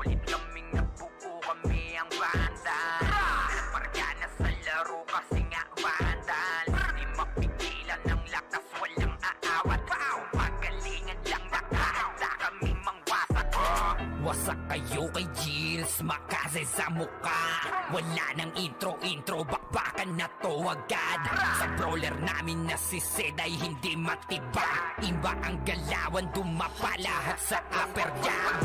Solid kaming nabuo, kami ang vandal. Nagmarka na sa laro kasi nga vandal. Di mapigilan ng lakas, walang aawat. Pagalingan lang, nakahanda kaming mangwasak. Wasak kayo kay Gilles, makase sa muka. Wala nang intro, bakbakan na to agad. Sa brawler namin na si Zed ay hindi matibag. Iba ang galawan, dumapa lahat sa upper jab.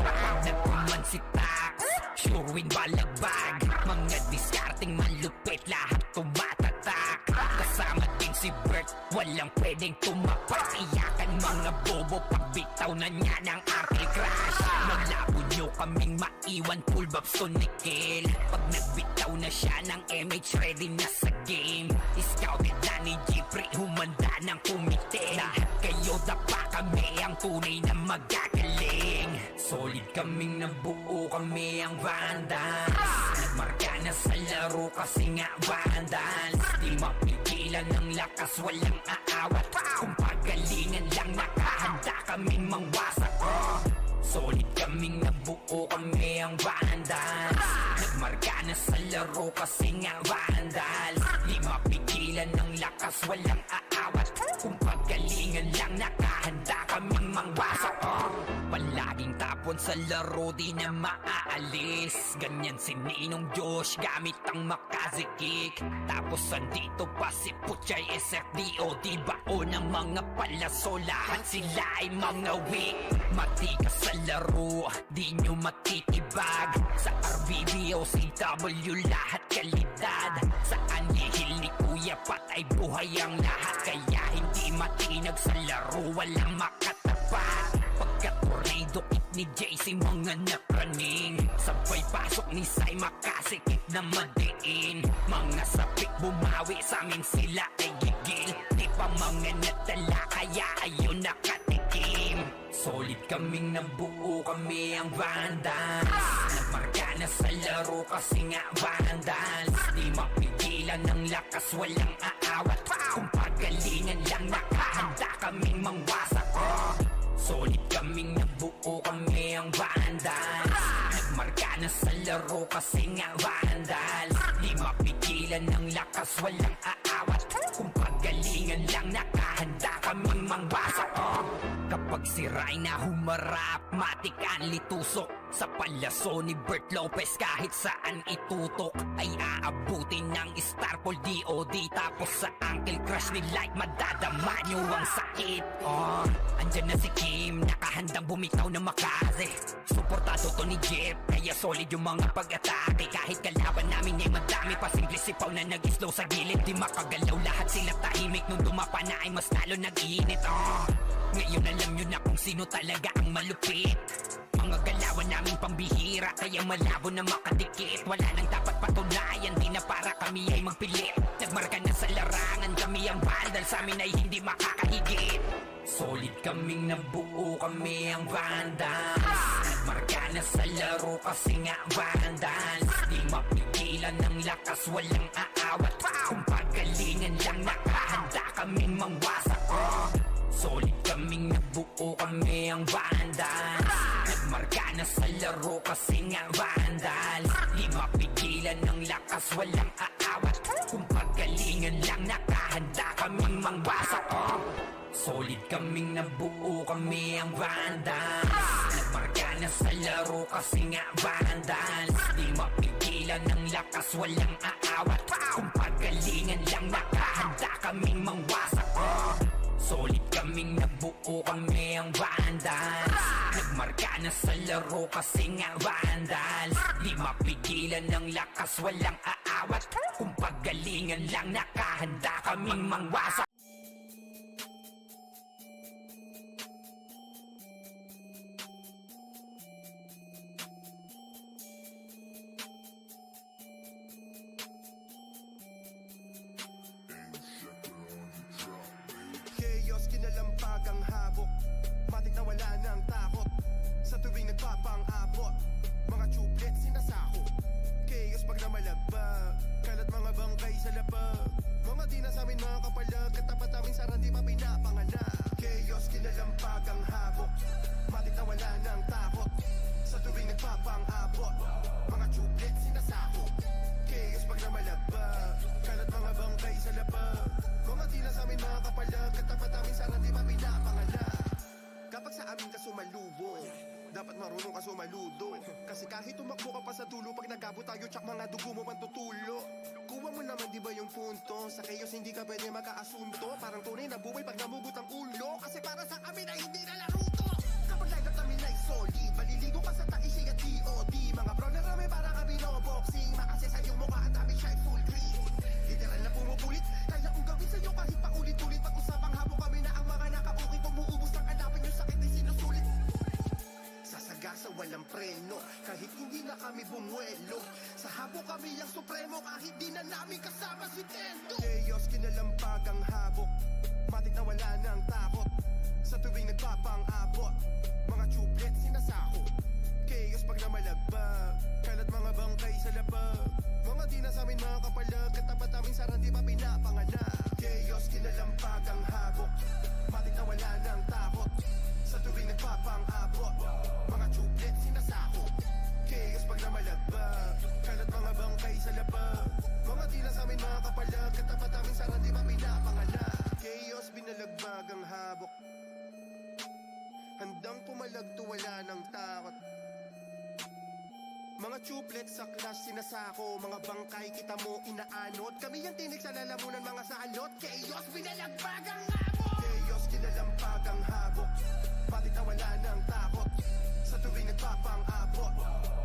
Nagkuman si Tax, sure win balagbag. Mga discarding malupit, lahat tumatatak. Kasama din si Bert, walang pwedeng tumapak. Iyakan mga bobo, pagbitaw na niya ng ankle crash. Malabo nyo kaming maiwan, full babs to nickel. Pag nagbitaw na siya ng MH, ready na sa game. Scouted na ni Jeffrey, humanda ng kumite. Lahat kayo dapa, kami ang tunay na magagaling. Solid kaming nabuo, kami ang vandals. Nagmarka na sa laro kasi nga vandals. Di mapigilan ng lakas, walang aawat. Kung pagalingan lang, nakahanda kaming mangwasak. Solid kaming nabuo, kami ang vandals. Nagmarka na sa laro kasi nga vandals. Di mapigilan ng lakas, walang aawat. Kung pagalingan lang, nakahanda kaming mangwasak. Palaging tapon sa laro, di na maaalis. Ganyan si Ninong Josh, gamit ang Makaze kick. Tapos andito pa si Puchay SFDO, di bao ng mga palaso. Lahat sila ay mga weak. Matikas sa laro, di nyo matitibag. Sa RBB o CW, lahat kalidad. Sa anihil ni Kuya Pat ay buhay ang lahat. Kaya hindi matinag sa laro, walang makatapat. Pagka-tornado kick ni JC, mga napraning. Sabay pasok ni Sai, makasikip na madiin. Mga sapik bumawi, sa amin sila ay gigil. Di pa mga natala, kaya ayun nakatikim. Solid kaming nabuo, kami ang vandals. Nagmarka na sa laro kasi nga vandals. Di mapigilan ng lakas, walang aawat. Kung pagalingan lang, nakahanda kaming mangwasak. Solid kaming nabuo, kami ang vandals. Nagmarka na sa laro kasi nga vandals. Di mapigilan ng lakas, walang aawat. Kung pagalingan lang, nakahanda kaming mangwasak. Kapag si Rayna humarap, matik ang litusok. Sa palaso ni Bert Lopez, kahit saan itutok ay aabutin ng Starpol DOD. Tapos sa ankle crush ni Light, madadama nyo ang sakit. Andyan na si Kim, nakahandang bumitaw na Makaze. Suportado to ni Jeff, kaya solid yung mga pag-atake. Kahit kalaban namin ay madami pa, simple sipaw na nag-slow sa gilid. Di makagalaw, lahat sila tahimik. Nung dumapa na ay mas lalo nag-iinit. Ngayon alam nyo na kung sino talaga ang malupit. Mga galawan naming pambihira, kaya malabo na makadikit. Wala nang dapat patunayan, di na para kami ay magpilit. Nagmarka na sa larangan, kami ang vandal, sa amin ay hindi makakahigit. Solid kaming nabuo, kami ang vandals. Nagmarka na sa laro kasi nga vandals. Di mapigilan ng lakas, walang aawat. Kung pagalingan lang, nakahanda kaming mangwasak. Solid kaming nabuo, kami ang vandals. Nagmarka na sa laro kasi nga vandals. Di mapigilan ng lakas, walang aawat. Kung pagalingan lang, nakahanda kaming mangwasak. Solid kaming nabuo, kami ang vandals. Nagmarka na sa laro kasi nga vandals. Di mapigilan ng lakas, walang aawat. Kung pagalingan lang, nakahanda kaming mangwasak. Solid kaming nabuo, kami ang vandals. Nagmarka na sa laro kasi nga vandals. Di mapigilan ng lakas, walang aawat. Kung pagalingan lang, nakahanda kaming mangwasak. Chaos, kinalampag ang habok. Matik na wala ng takot. Sa tuwing nagpapang-abot, mga tublet sinasako. Chaos pag namalagpag, kalat mga bangkay sa lapag. Mga di na sa amin mga kapalag, katapat namin sa randi pa pinapanganak. Chaos, kinalampag ang habok. Matik na wala ng takot. Sa tuwing nagpapang-abot, marunong ka sumaludo. Kasi kahit tumakbo ka pa sa dulo, pag nagabot tayo, tsak mga dugo mo pang tutulo. Kuha mo naman di ba yung punto? Sa chaos hindi ka pwede magkaasunto. Parang tunay na buhay pag namugot ang ulo. Kasi para sa amin ay hindi na laro to. Kapag live at namin ay solid, maliligo ka sa taisi at DOD. Mga bro na kami para kami no boxing. Makasi sa iyong mukha at namin siya full green. Literal na pumupulit, kaya kung gawin sa'yo kahit paulit-ulit. Pag-usapang habo kami na ang mga nakabukit. Umuubos ng hanapin yung sakit ay sinusulit. Sasagasa walang preno, kahit hindi na kami bumuelo. Sa habo kami ang supremo, kahit di na namin kasama si Tendo. Chaos kinalampag ang habok, matik na wala ng takot. Sa tuwing nagpapang-abot, mga tublet sinasako. Chaos pag namalagbag, kalat mga bangkay sa labag. Mga di na sa amin mga kapalag, katapat namin sarang di pa pinapanganak. Chaos kinalampag ang habok, matik na wala ng takot. Sa tuwing nagpapang-abot, mga tublet sinasako. Chaos pag namalagbag, kalat mga bangkay sa labag. Mga di na sa amin mga kapalag, katapat namin sarang di pa pinapanganak. Chaos binalagbag ang habok, handang pumalagto wala ng takot. Mga tuplet sa class sinasako, mga bangkay kita mo inaanod. Kami yung tinig sa lalamunan mga salot. Chaos binalagbag ang habok. Chaos kinalampag ang habok, batik na wala ng takot. Sa tuwing nagpapang-abot,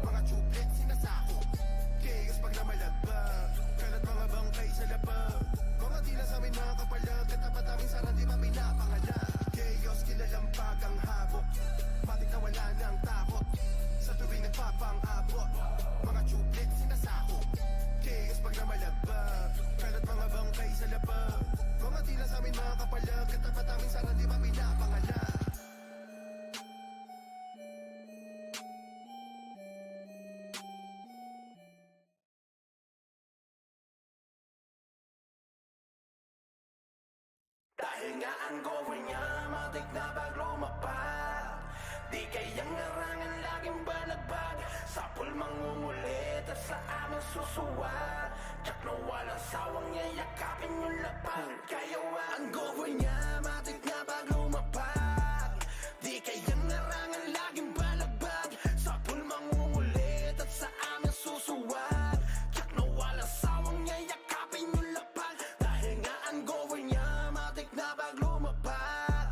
mga tuplet sinasako. Chaos pag namalagbag, kalat mga bangkay sa labag. Mga di na sa amin mga kapalag, katapat namin sarang di pa pinapanganak. Chaos kinalampag ang habok, batik na wala ng takot. Sa tuwing nagpapang-abot, mga tublet sinasako. Chaos pag namalagbag, kalat mga bangkay sa labag. Mga di na sa amin mga kapalag, katapat namin sarang di pa pinapanganak. Dahil nga ang goal niya, matik na bag lumapag. Di kayang narangan laging balagbag. Sa pulmang umulit at sa aming susuwag. Tsak na walang sawang niya, yakapin yung lapag. Kaya ang goal niya, matik na bag lumapag. Di kayang narangan laging balagbag. Sa pulmang umulit at sa aming susuwag. Tsak na walang sawang niya, yakapin yung lapag. Dahil nga ang goal niya, matik na bag lumapag.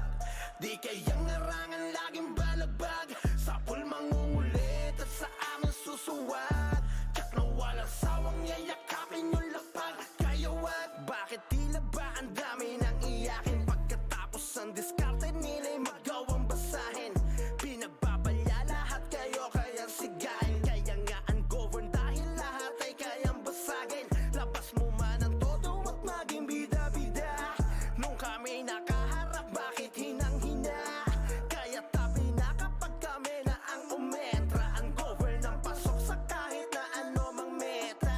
Di kayang narangan laging balagbag. Sa pulmang umulit at sa aming susuwag. Tsak na walang sawang yayakapin yung lapag. Kaya wag, bakit tila ba ang dami ng iyakin? Pagkatapos ang diskarte nila'y magawang basahin. Pinagbabalya lahat kayo kayang sigahin. Kaya nga ungovern dahil lahat ay kayang basagin. Labas mo man ang todo at maging bida-bida. Nung kami nakaharap, bakit hinang-hina? Kaya tabi na kapag kami na ang umetra. Ang govern ng pasok sa kahit na ano mang meta.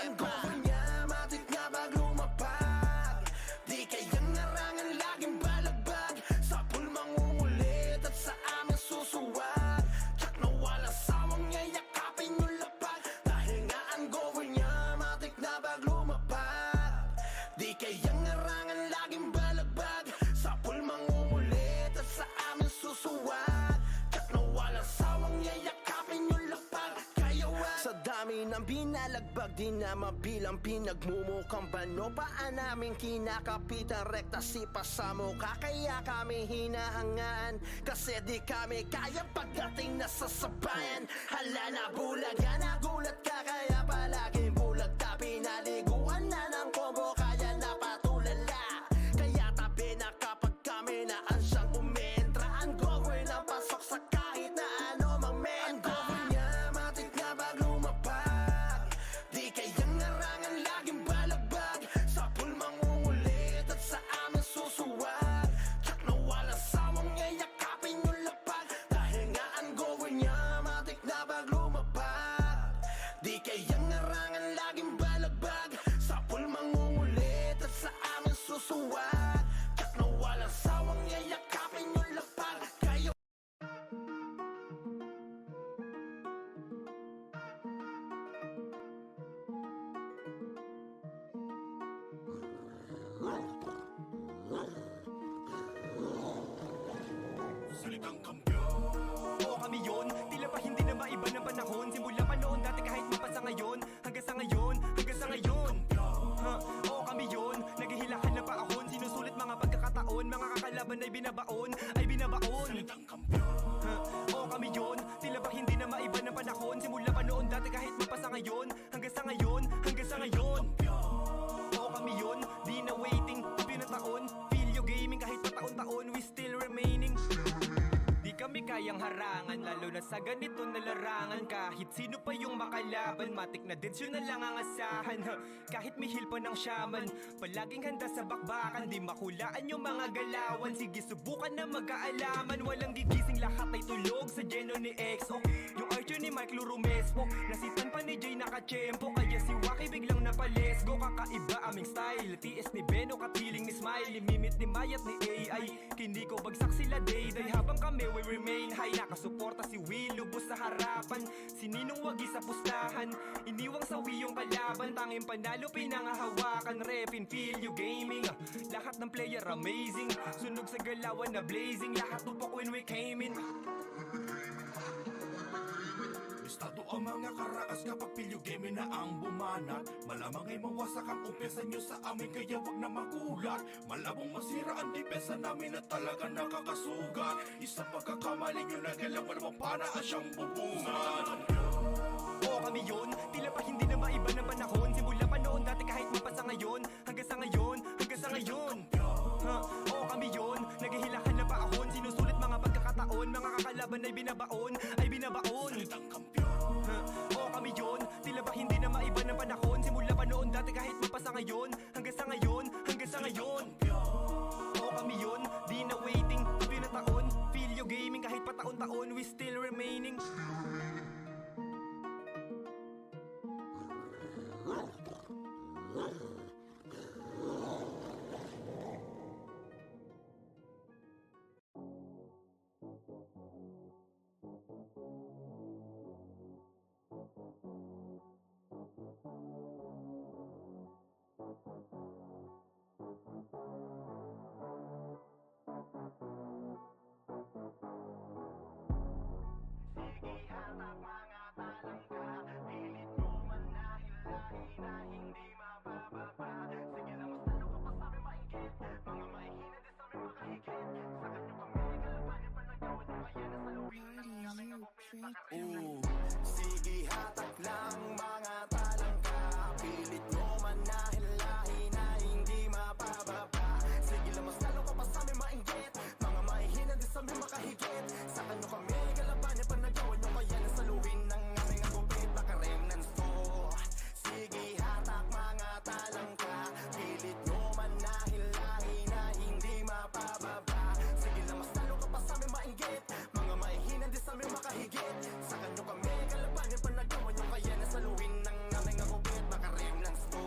Ang govern niya, matik na bag lumapag. Di kayang narangan laging balagbag. Sa pulmang umulit at sa aming susuwag. Tsak na walang sawang niya, yakapin yung lapag. Dahil nga ang govern niya, matik na bag lumapag. Di kayang narangan laging balagbag. Sa pulmang umulit at sa aming susuwag. Tsak na walang sawang yayakapin yung lapag. Kaya wag, sa dami ng binalagbag, di na mabilang pinagmumukhang bano. Paan namin kinakapitan rekta sipa sa mukha. Kaya kami hinahangaan, kasi di kami kaya pagdating na sa sabayan. Hala na bulaga, nagulat ka kaya palaging bulag. Tabi naliguan na ng combo, kaya napatulala. Kaya tabi na kapag kami na ansyang umentra. Ang govern ang pasok sa kahit na ano mang meta. Ang govern niya, matik na bag lumapag. Di kayang narangan laging balagbag. Sa pulmang umulit at sa aming susuwag. Tsak na walang sawang niya, yakapin yung lapag. Dahil nga ang govern niya, matik na bag lumapag. Di kaya dati kahit mapasa ngayon. Hanggang sa ngayon, hanggang sa ngayon. Oo kami yun, di na waiting, pinataon. Feel you gaming kahit pa taon-taon, we still remaining. Di kami kayang harangan, lalo na sa ganito na larangan. Kahit sino pa yung makalaban, matik na deads yun na lang ang asahan. Kahit may heal pa ng shaman, palaging handa sa bakbakan. Di makulaan yung mga galawan, sige subukan na magkaalaman. Walang gigising, lahat ay tulog sa geno ni EXO. Yung archer ni Mike Lurumespo, nasitan pa ni Jay nakachempo. Kaya si Waki biglang napalesgo. Kakaiba aming style, TS ni Beno katiling ni Smiley. Mimit ni Mayat ni AI, kindi ko bagsak sila day-day. Habang kami we remain high, nakasuporta si Will lubos sa harapan. Si Ninong wagi sa pustahan, iniwang sawi yung kalaban. Tanging panalo pinangahawakan, refin feel you gaming. Lahat ng player amazing, sunog sa galawan na blazing. Lahat tupok when we came in. Estado ang mga karaas kapag pilyo game na ang bumanat. Malamang ay mawasak ang umpiyansa nyo sa amin, kaya wag na magulat. Malabong masira ang depensa namin na talaga nakakasugat. Isang pagkakamali nyo na galawan mo para siyang bubungan. Oo kami yun, tila pa hindi na maiba ng panahon. Simula pa noon dati kahit mapasa ngayon. Hanggang sa ngayon, hanggang sa ngayon. Oo kami yun, naghihilakan na paahon. Sinusulit mga pagkakataon, mga kakalaban ay binabaon, ay binabaon. Oo kami yun, tila ba hindi na maiba ng panahon. Simula pa noon dati kahit mapasa ngayon. Hanggang sa ngayon, hanggang sa ngayon. Oo kami yun, di na waiting, pinataon. Feel you gaming kahit pa taon-taon, we still remaining. Sige hatak lang mga talangka, pilit nyo manahilahin na hindi mapababa. Sige lamas lalo ka pa sa amin mainggit, mga mahihina din sa amin makahigit. Sa kanyo kami kalaban yung panagawan nyo, kaya nasaluhin ng aming agupit. Baka remnants to. Sige hatak mga talangka, pilit nyo manahilahin na hindi mapababa. Sige lamas lalo ka pa sa amin mainggit, mga mahihina din sa amin makahigit. Sa kanyo kami kalaban yung panagawan nyo, kaya nasaluhin ng aming agupit. Baka remnants to.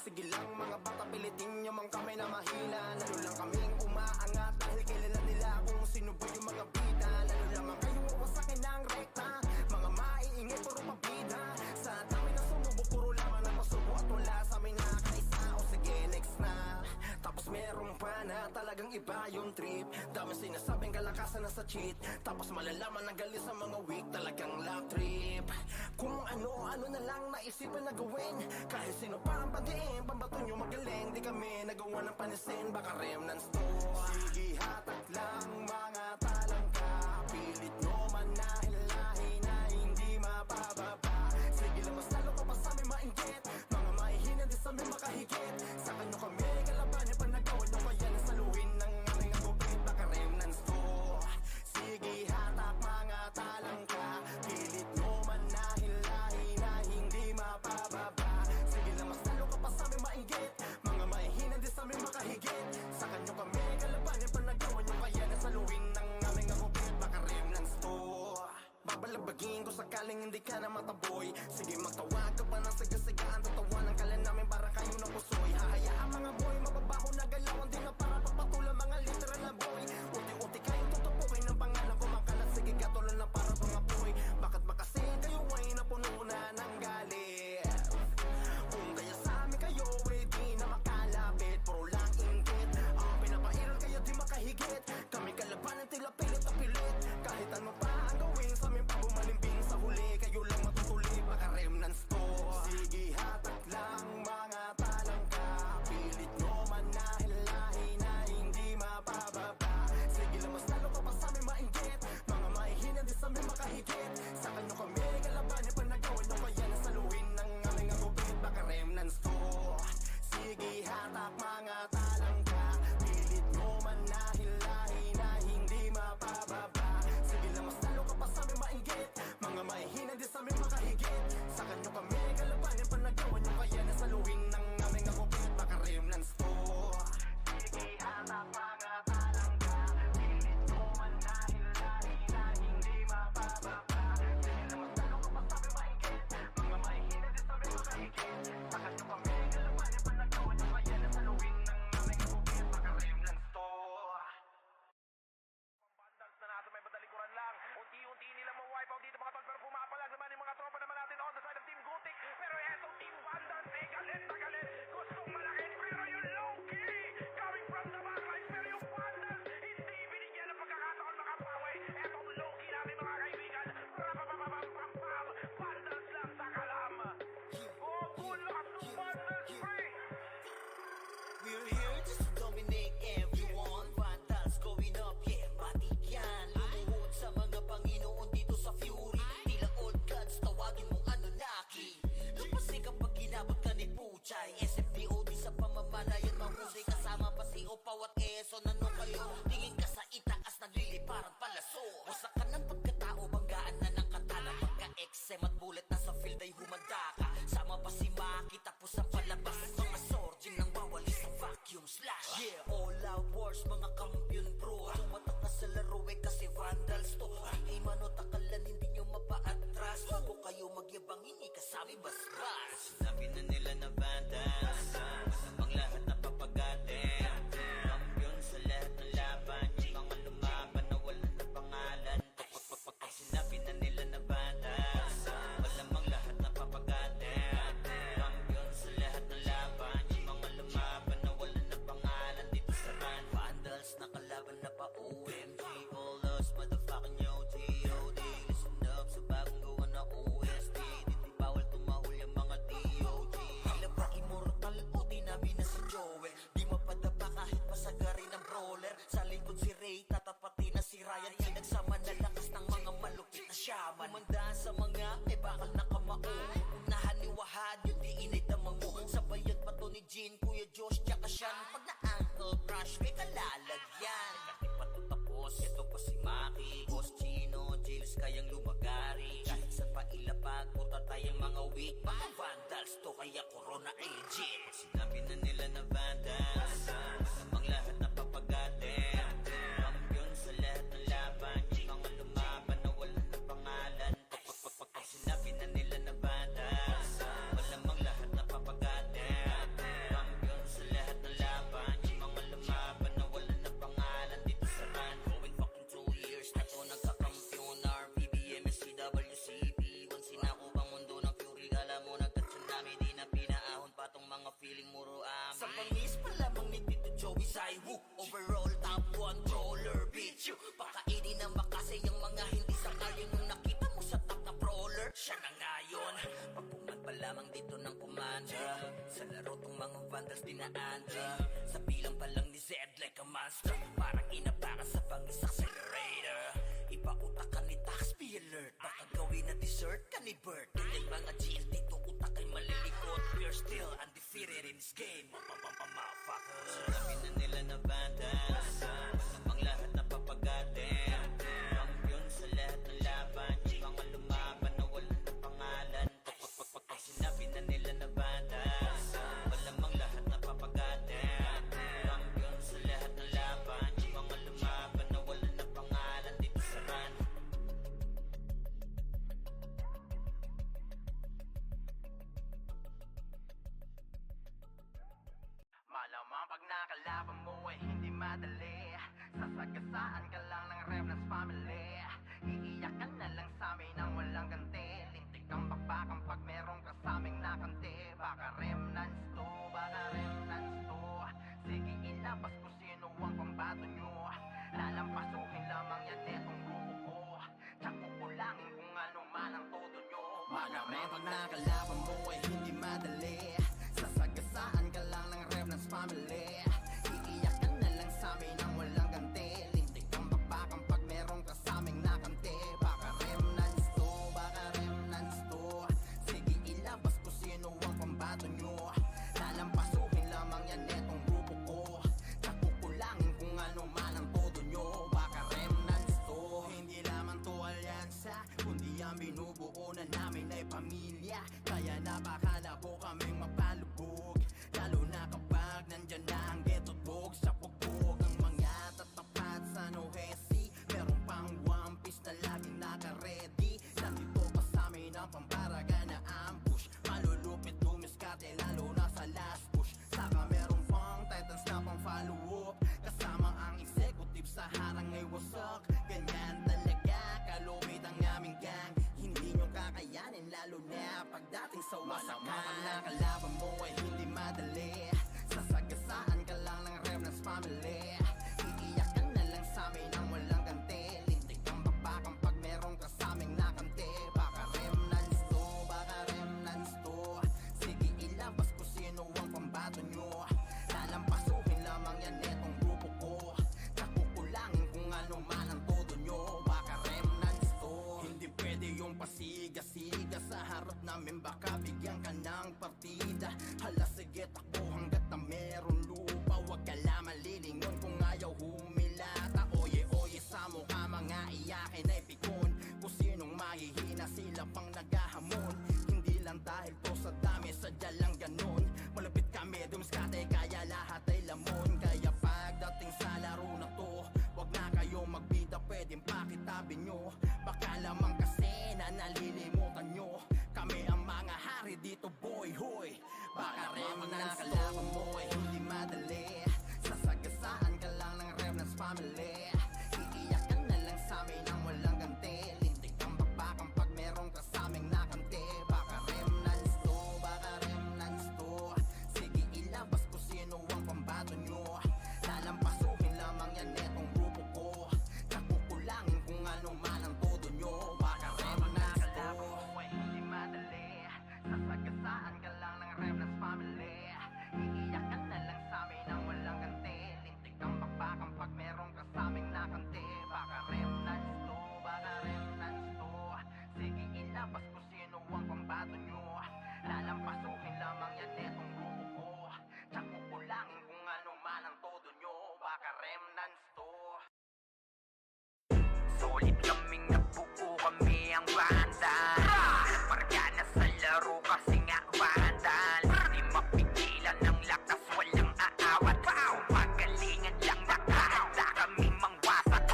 Sige lang mga bata, pilitin nyo mang kami na mahila. Lalo lang kaming umaangat dahil kilala nila kung sino ba yung mga bida. Lalo lamang kayong wawasakin ng rekta, mga maiingay puro pabida. Sa dami na sumubok puro laman na pasubo at wala sa amin nakakaisa. O sige next na. Tapos meron pa na talagang iba yung trip. Dami sinasabing kalakasan na sa cheat, tapos malalaman ang galing sa mga weak. Talagang love trip. Kung ano-ano na lang naisipan na gawin, kahit sino pa ang pandiin, pambato nyo magaling. Di kami nagawa ng panisin, baka remnants to. Sige hatak lang mga talangka, pilit nyo manahilahin na hindi mapababa. Sige lamas lalo ka pa sa amin mainggit, mga mahihina din sa amin makahigit. Sa kanyo kami kalaban yung panagawan nyo, kaya nasaluhin ng aming agupit. Baka remnants to. Sige hatak mga talangka, pilit nyo manahilahin na hindi mapababa. Sige lamas lalo ka pa sa amin mainggit, mga mahihina din sa amin makahigit. Sa kanyo kami kalaban yung panagawan nyo, kaya nasaluhin ng aming agupit. Baka remnants to. Babalabagin ko sakaling hindi ka na mataboy. Sige magtawag ka pa ng sigasigaan, tatawanan ka lang namin para kayo na pusoy. Hahayaan mga boy, mababaho na galawan din na para pagpatulang mga literal na boy. Unti-unti kayong tutupuin ng pangalan ko, makalat sige katulan na para mga boy. Bakit ba kasi kayo ay napuno na ng galit? Kung kaya sa amin kayo ay di na makalapit, puro lang inggit. Ang pinapairal kayo di makahigit, kami kalabanan tila pilit na pilit. Kahit ano pa ang gawin sa amin pa bumalimbing sa huli, kayo lang matutuli, baka remnants to. Sige hatak lang mga talangka, hindi sa amin makahigit. Sa kanyo kami kalabanin, panagawan nyo kaya na saluhin ng aming nakupit. Baka remnants to. Sige, hata pangatalang ka. Pilit mo man dahil hindi mapapapa. Sige na magtanong kung masabi mahigit. Mga mahihina din sa amin makahigit. Sa kanyo kami kalabanin, panagawan nyo kaya na saluhin ng aming nakupit. Baka remnants to. Vandals na natin may badalikuran lang. Unti-unti nila ma-wipe out dito mga tol. Pero pumapalag naman yung mga tropa naman natin on the side of Team Gothic. Pero eto Team Vandals eh galit na galit. Gustong malakit pero yung low-key coming from the backlines. Pero yung Vandals hindi binigyan ng pagkakataon makapawi. Etong low-key natin mga kaibigan. Rapapapapapapam. Vandals lang sa kalam. Oh, bulak ng Vandals free. We're here just to dominate everyone. Vandals going up, yeah, matik yan. Lumuhod sa mga Panginoon dito sa Fury. Tila old gods, tawagin mong Anunnaki. Lupasay kapag ginabot ka ni Puchay. SFDOD sa pamamalayan, mahusay kasama pa si Opaw at Quezon. Ano kayo? Tingin ka sa itaas, nagliliparang palaso. Basta ka ng pagkatao, banggaan na ng katana. Pagka-XM at bullet na sa field ay humanda ka. Sama pa si Maki, tapos ang palabas. Mga swords, nang bawali sa vacuum slash. Yeah, all out wars, mga kampiyon pro. Tumatak na sa laro eh kasi Vandals to. Ay manot akalan, hindi nyo mapa-atras. Bago kayo magyabang, hindi kasami bas-bas. Sinabi na nila na Vandals, masamang lahat na papagatin. Kampiyon sa lahat ng laban, yung mga lumaban na wala na pangalan. Pag sinabi na nila na Vandals, malamang lahat na papagatin. Kampiyon sa lahat ng laban, yung mga lumaban na wala na pangalan dito sa run. Vandals na kalaban na pa OMG, all us motherfucking yo G.O.D. Listen up sa bagong gawa na OST. Di bawal tumahol yung mga D.O.G. Tila ba immortal o di namin na si Joel. Di mapadapa kahit pasagari ng brawler. Sa likod si Ray, tatapatin na si Ryan. Pinagsama na lakas ng mga malupit na shaman. Kumandaan sa mga may bakal na kamao. Unahan ni Wahad, yung di inay damang mo. Sabayan pa to ni Jean, Kuya Josh, tsaka Sean. Pag na-ankle crush, may kalalagyan. Kasi pa to tapos, ito pa si Maki. Boss Chino, Jiles kayang lumagari. Kahit sa pailapag, puta tayong mga weak. Mga Vandals to, kaya Corona ay legit. Sinabi na nila na Vandals, masamang lahat na papagatin. Kampiyon sa lahat ng laban, yung mga lumaban na wala na pangalan. Pag sinabi na nila na Vandals, malamang lahat na papagatin. Kampiyon sa lahat ng laban, yung mga lumaban na wala na pangalan dito sa run. Going fucking 2 years na to nagkakampiyon. RPBM, SCWCP. Once sinako bang mundo ng Fury, alam mo nagka-tsunami. Di na pinaahon pa tong mga feeling muro amin. Sa pangis pa lamang ni Tito Joey Saiwu. Overall top 1 brawler, bitch you. Pakainin ng makasay yung mga hindi sangayon. Nung nakita mo sa top na brawler, siya na ngayon. Pagpungan pa lamang dito ng commander. Sa laro tong mga Vandals dinaanda. Sa bilang pa lang ni Zed like a monster. Parang inabaka sa pangis accelerator. Ipautak ka ni Tax, be alert. Baka gawin na dessert ka ni Bert. Ganyan mga GL dito, utak ay malilikot. We're still undefeated in this game. Motherfuckers. Sinabi na nila na Vandals, masamang lahat na papagatin. Kampiyon sa lahat ng laban, yung mga lumaban na wala na pangalan. Pag sinabi na nila na Vandals, malamang lahat na papagatin. Kampiyon sa lahat ng laban, yung mga lumaban na wala na pangalan dito sa run. Malamang pag nakalaban mo ay hindi madali. Sasagasaan ka lang ng Remnants family. Iiyak ka na lang sa amin nang walang ganti. Lintik kang bakbakang pag merong kasaming nakanti. Baka Remnants to, baka Remnants to. Sige ilabas ko sino ang pambato nyo. Lalampasukin lamang yan netong grupo ko. Tsak kukulangin kung ano man ang todo nyo. Malamang pag nakalaban mo ay hindi madali. Sasagasaan ka lang ng Remnants family. Iiyak ka na lang sa amin nang walang ganti. Lintik kang bakbakang pag merong kasaming nakanti. Baka Remnants to, baka Remnants to. Sige ilabas ko sino ang pambato nyo. Lalampasukin lamang yan netong grupo ko. Tsak kukulangin kung ano man ang todo nyo. Baka Remnants to. Hindi lamang to alyansa, kundi ang binubuo na amin ay pamilya, kaya napakalabo kaming mapalubog. Lalo na kapag nandyan na ang ghetto dog sa pugbog. Ang mga tatapat sa Nohesi, meron pang One Piece na laging naka-ready. Nandito pa sa amin ang pambaraga na ambush, malulupit dumiskate lalo na sa last push. Saka meron pang Titans na pang follow-up, kasama ang executive sa harang ay wasak. Ganyan talaga kalupit ang aming gang, hindi nyo kakayanin lalo na pagdating sa wasakan. Ang nakalaban mo ay hindi madali, sasagasaan ka lang ng Remnants family. Iiyak ka na lang sa amin ang walang ganti, lintik ang babakang pag meron ka sa aming nakante. Baka Remnants to, baka Remnants to, sige ilabas ko sino ang pambato nyo. Lalampasuhin lamang yan etong grupo ko, kakukulangin kung ano man ang todo nyo. Baka Remnants to, hindi pwede yung pasiga-siga sa harap namin, baka bigyan ka ng partida. Hala sige takbo hanggat na meron lupa, wag ka lang malilingon kung ayaw humilata. Oye sa mukha mga iyakin ay pikon, kung sinong mahihina sila pang naghahamon. Hindi lang dahil to sa dami, sadya lang ganon. Malapit kami dumiskate kaya lahat ay lamon. Kaya pagdating sa laro na to, wag na kayo magbida, pwedeng pakitabi nyo. Baka lamang kasi na nalilimutan nyo, kami ang mga hari dito boy hoy. Baka Remnants kalaban mo ay hindi madali, sasagasaan ka lang ng Remnants family. Iiyak ka na lang sa amin ang walang ganti, lintik ang babakang pag meron ka sa aming nakante. Baka Remnants to, baka Remnants to, sige ilabas ko sino ang pambato nyo. Lalampasuhin lamang yan etong grupo ko, kakukulangin kung ano man ang todo nyo. Baka Remnants to, ay hindi madali, sasagasaan ka lang ng Remnants family. Iiyak ka na lang sa amin ang walang ganti, lintik ang babakang pag meron ka sa aming nakante. Baka Remnants to, baka Remnants to, sige ilabas ko sino ang pambato nyo. Lalampasuhin lamang yan etong grupo ko, kakukulangin kung ano man ang todo nyo. Baka Remnants to. Solid kaming nabuo, kami ang banda. Parga na sa laro kasi nga vandal. Di mapigilan ng lakas, walang aawat. Pagalingan lang nakahanda kaming mangwasak.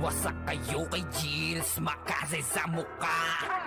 Wasak kayo kay Gilles, makase sa muka.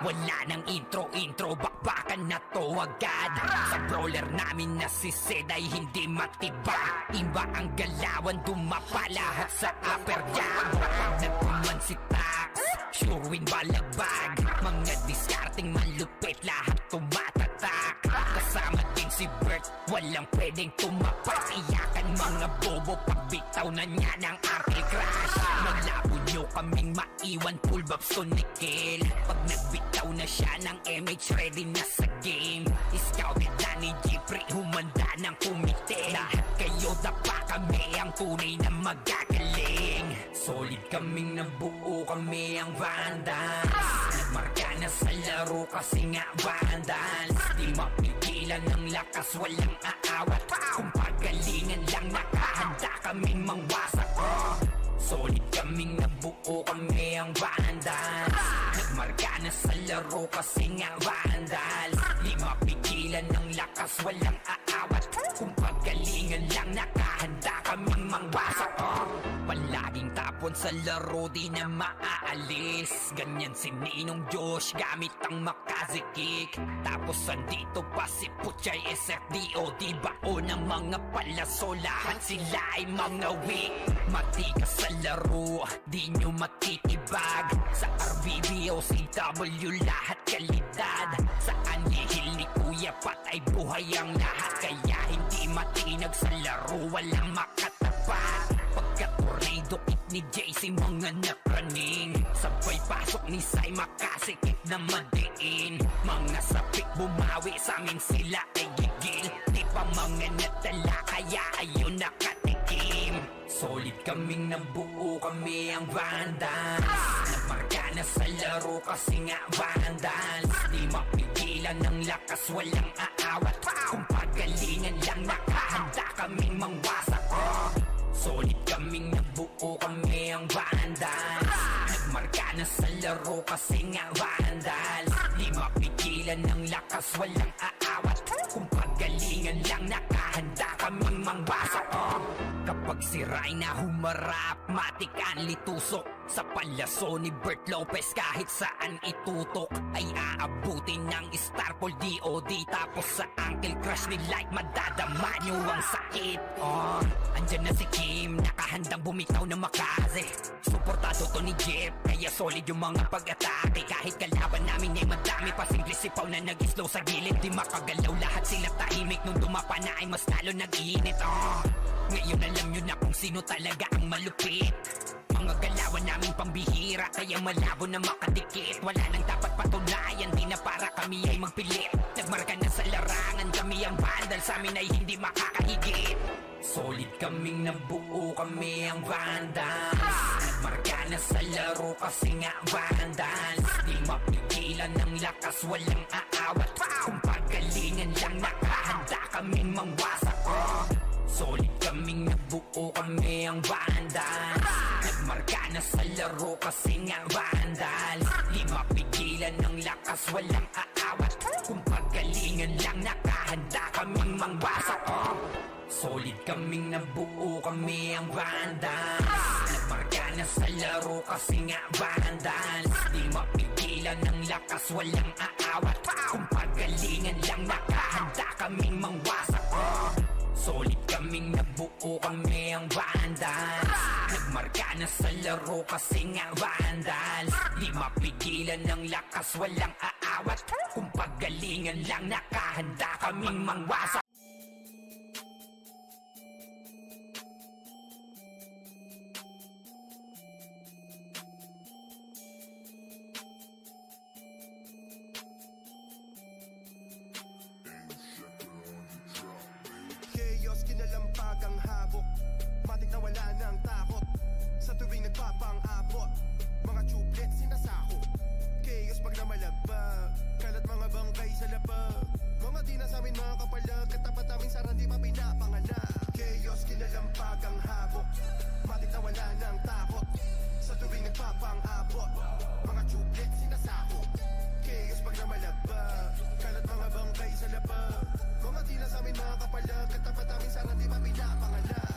Wala nang intro, bakbakan na to agad. Sa brawler namin na si Zed ay hindi matibag. Iba ang galawan, dumapa lahat sa upper jab. Pag nagpuman si Tax, sure win balagbag. Mga discarding malupit, lahat tumatatak. Kasama din si Bert, walang pwedeng tumapak. Iyakan mga bobo, pagbitaw na niya ng anti-crash. Malabo nyo kaming maiwan, full babs to Nickel. Pag nagbitaw na siya ng MH, ready na sa game. Scouted na ni Jeffrey, humanda ng kumite. Lahat kayo dapa, kami ang tunay na magagaling. Solid kaming nabuo, kami ang Vandals. Nagmarka na sa laro kasi nga Vandals. Di mapigilan ng lakas, walang aawat. Kung pagalingan lang nakahanda kaming mangwasak. Solid kaming nabuo, kami ang Vandals. Nagmarka na sa laro kasi nga Vandals. Di mapigilan ng lakas, walang aawat. Kung pagalingan lang nakahanda kaming mangwasak. Palaging tapon sa laro, di na maaalis. Ganyan si Ninong Josh, gamit ang makazikik. Tapos andito pa si Puchay SFDO, di bao ng mga palaso. Lahat sila ay mga weak. Matikas sa laro, di nyo matitibag. Sa RBB o CW, lahat kalidad. Sa anihil ni Kuya Pat ay buhay ang lahat. Kaya hindi matinag sa laro, walang makatapat. Pagka-tornado kick ni JC, mga napraning. Sabay pasok ni Sai, makasikip na madiin. Mga sapik bumawi sa amin, sila ay gigil. Di pa mga natala, kaya ayun nakatikim. Solid kaming nabuo, kami ang Vandals. Nagmarka na sa laro kasi nga Vandals. Di mapigilan ng lakas, walang aawat. Kung pagalingan lang nakahanda kaming mangwasak. Solid kaming nabuo, kami ang Vandals. Nagmarka na sa laro kasi nga Vandals. Di mapigilan mapigilan ng lakas, walang aawat. Kung pagalingan lang, nakahanda kaming mangwasak. Kapag sira'y na humarap, matikan litusok. Sa palaso ni Bert Lopez, kahit saan itutok ay aabutin ng Starpol DOD. Tapos sa Uncle Crush ni Light, madadama nyo ang sakit. Andyan na si Kim, nakahandang bumitaw na makase. Suportado to ni Jeff, kaya solid yung mga pag-atake. Kahit kalaban namin ay madami pa, simple sipaw na nag-slow sa gilid. Di makagalaw, lahat sila tahimik. Nung dumapa na ay mas lalo nag-iinit. Ngayon alam nyo na kung sino talaga ang malupit. Mga galawan namin pambihira, kaya malabo na makadikit. Wala nang dapat patunayan, di na para kami ay magpilit. Nagmarka na sa larangan, kami ang vandal, sa amin ay hindi makakahigit. Solid kaming nabuo, kami ang vandals. Nagmarka na sa laro kasi nga vandals. Di mapigilan ng lakas, walang aawat. Kung pagalingan lang, nakahanda kaming mangwasak. Solid kaming nabuo, kami ang vandals. Nagmarka na sa laro kasi nga vandals. Di mapigilan ng lakas, walang aawat. Kung pagalingan lang, nakahanda kaming mangwasak. Solid kaming nabuo, kami ang vandals. Nagmarka na sa laro kasi nga vandals. Di mapigilan ng lakas, walang aawat. Kung pagalingan lang, nakahanda kaming mangwasak. Solid kaming nabuo, kami ang vandals. Nagmarka na sa laro kasi nga vandals. Di mapigilan ng lakas, walang aawat. Kung pagalingan lang, nakahanda kaming mangwasak. Chaos, kinalampag ang habok. Matik na wala ng takot. Sa tuwing nagpapang-abot, mga tublet sinasako. Chaos pag namalagpag, kalat mga bangkay sa lapag. Mga di na sa amin mga kapalag, katapat namin sa randi pa pinapanganak. Chaos, kinalampag ang habok. Matik na wala ng takot. Sa tuwing nagpapang-abot, mga tublet sinasako. Chaos pag namalagpag, kalat mga bangkay sa lapag. Mga di na sa amin mga kapalag, katapat namin sa randi pa pinapanganak.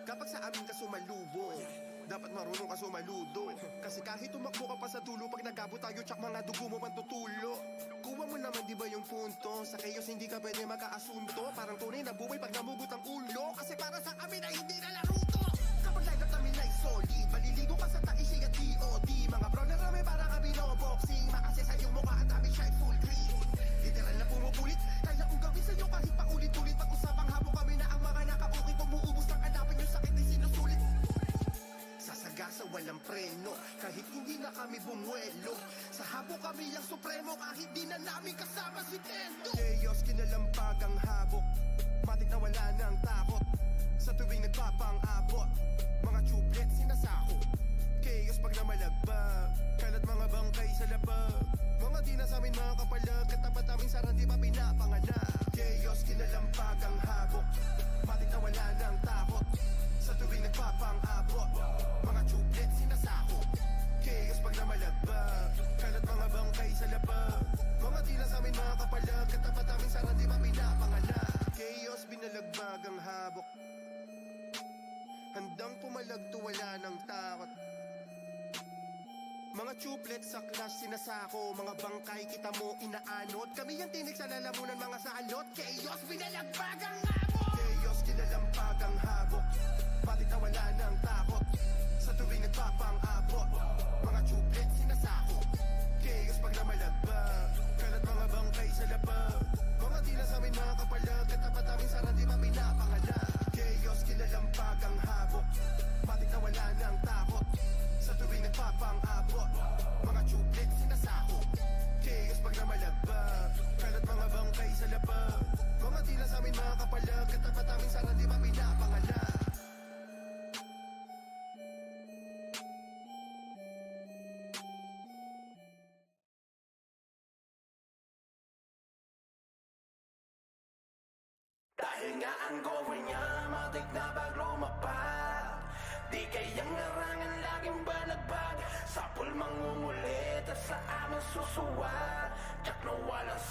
Kapag sa amin ka sumalubo, dapat marunong ka sumaludo. Kasi kahit tumakbo ka pa sa dulo, pag nagabot tayo, tsak mga dugo mo pang tutulo. Kuha mo naman di ba yung punto? Sa chaos hindi ka pwede magkaasunto. Parang tunay na buhay pag namugot ang ulo. Kasi para sa amin ay hindi na laro to. Kapag lineup namin ay solid, maliligo ka sa taisi at DOD. Mga bro na rami para kami no boxing. Makasi sa iyong mukha at amin shine full green. Literal na pumupulit, kaya kung gawin sa inyo kahit paulit-ulit. Pag-usapang habo kami na ang mga nakabukit. Umuubos ng hanapin yung sakit ay sinusulit. Sasagasa walang preno, kahit hindi na kami bumuelo. Sa habo kami ang supremo, kahit di na namin kasama si Tendo. Chaos, kinalampag ang habok. Matik na wala ng takot. Sa tuwing nagpapang-abot, mga tublet sinasako. Chaos pag namalagpag, kalat mga bangkay sa lapag. Mga di na sa amin mga kapalag, katapat namin sa randi pa pinapanganak. Chaos, kinalampag ang habok. Matik na wala ng takot. Sa tuwing nagpapang-abot, mga tublet sinasako. Chaos pag namalagpag, kalat mga bangkay sa lapag. Mga di na sa amin mga kapalag, katapat namin sa randi pa pinapanganak. Chaos, binalagbag ang habok. Handang pumalagto, wala ng takot. Mga tublet sa clash sinasako. Mga bangkay kita mo inaanod. Kami ang tinig sa lalamunan, mga salot. Chaos, binalagbag ang habok. Chaos, kinalampag ang habok. Matik na wala ng takot. Sa tuwing nagpapang-abot, mga tublet sinasako. Chaos pag namalagpag, kalat mga bangkay sa lapag. Mga di na sa amin mga kapalag, katapat namin sa randi pa pinapanganak. Chaos, kinalampag ang habok. Matik na wala ng takot. Sa tuwing nagpapang-abot, mga tublet sinasako. Chaos pag namalagpag, kalat mga bangkay sa lapag. Mga di na sa amin mga kapalag, katapat namin sa randi pa pinapanganak. Dahil nga ang goal niya, matik na bag lumapag. Di kayang narangan, laging balagbag. Sa pool mangungulit at sa amin susuwat. Tsak na walang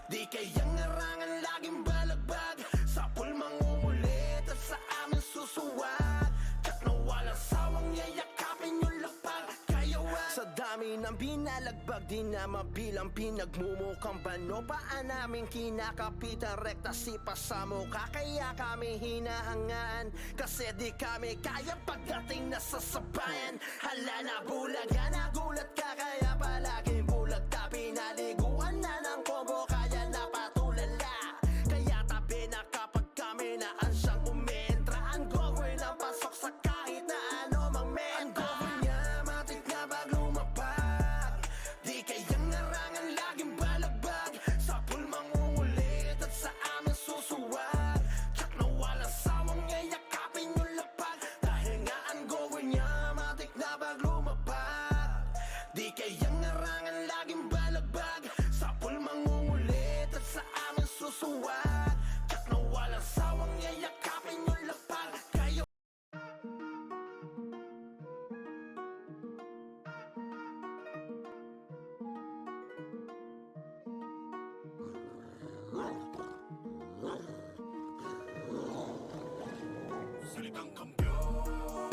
Di kayang arangan laging balagbag Sa pool mangungulit at sa amin susuwag Kat na walang sawang yayakapin yung lapag Kaya wag Sa dami ng binalagbag di na mabilang Pinagmumukhang bano paan namin kinakapitan Rekta sipa sa mukha kaya kami hinahangaan Kasi di kami kaya pagdating na sa sabayan Hala na bulaga nagulat ka kaya palaging bulag ta Pinaliguan na ng combo kaya napatulala Kaya tabi na kapag kami na ansyang umentra Ang gawin ang pasok sa kahit na ano mang mentra Ang gawin niya matik na bag lumapag Di kayang arangan laging balagbag Sa pool mangungulit at sa amin susuwag Tsak na walang sawang yayakapin yung lapag Dahil nga ang gawin niya matik na bag lumapag Di kayang arangan laging balagbag Sa pool mangungulit at sa amin susuwag Tsak na walang sawang yayakapin yung lapag Kayo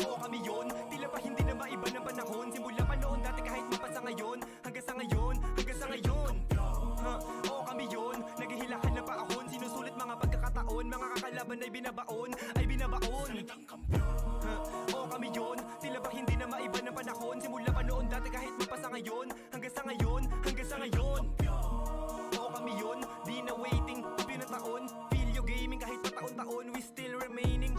Oo kami yun, tila ba hindi na maiba ng panahon Simula pa noon dati kahit mapasa ngayon Hanggang sa ngayon, hanggang sa ngayon Oo kami yun, naghihilakan na paahon Sinusulit mga pagkakataon, mga kakalaban ay binabaon Oo kami yun, tila ba hindi na maiba ng panahon Simula pa noon dati kahit mapasa ngayon Hanggang sa ngayon, hanggang sa ngayon Oo kami yun, di na waiting, pinataon Video gaming kahit pataon-taon, we still remaining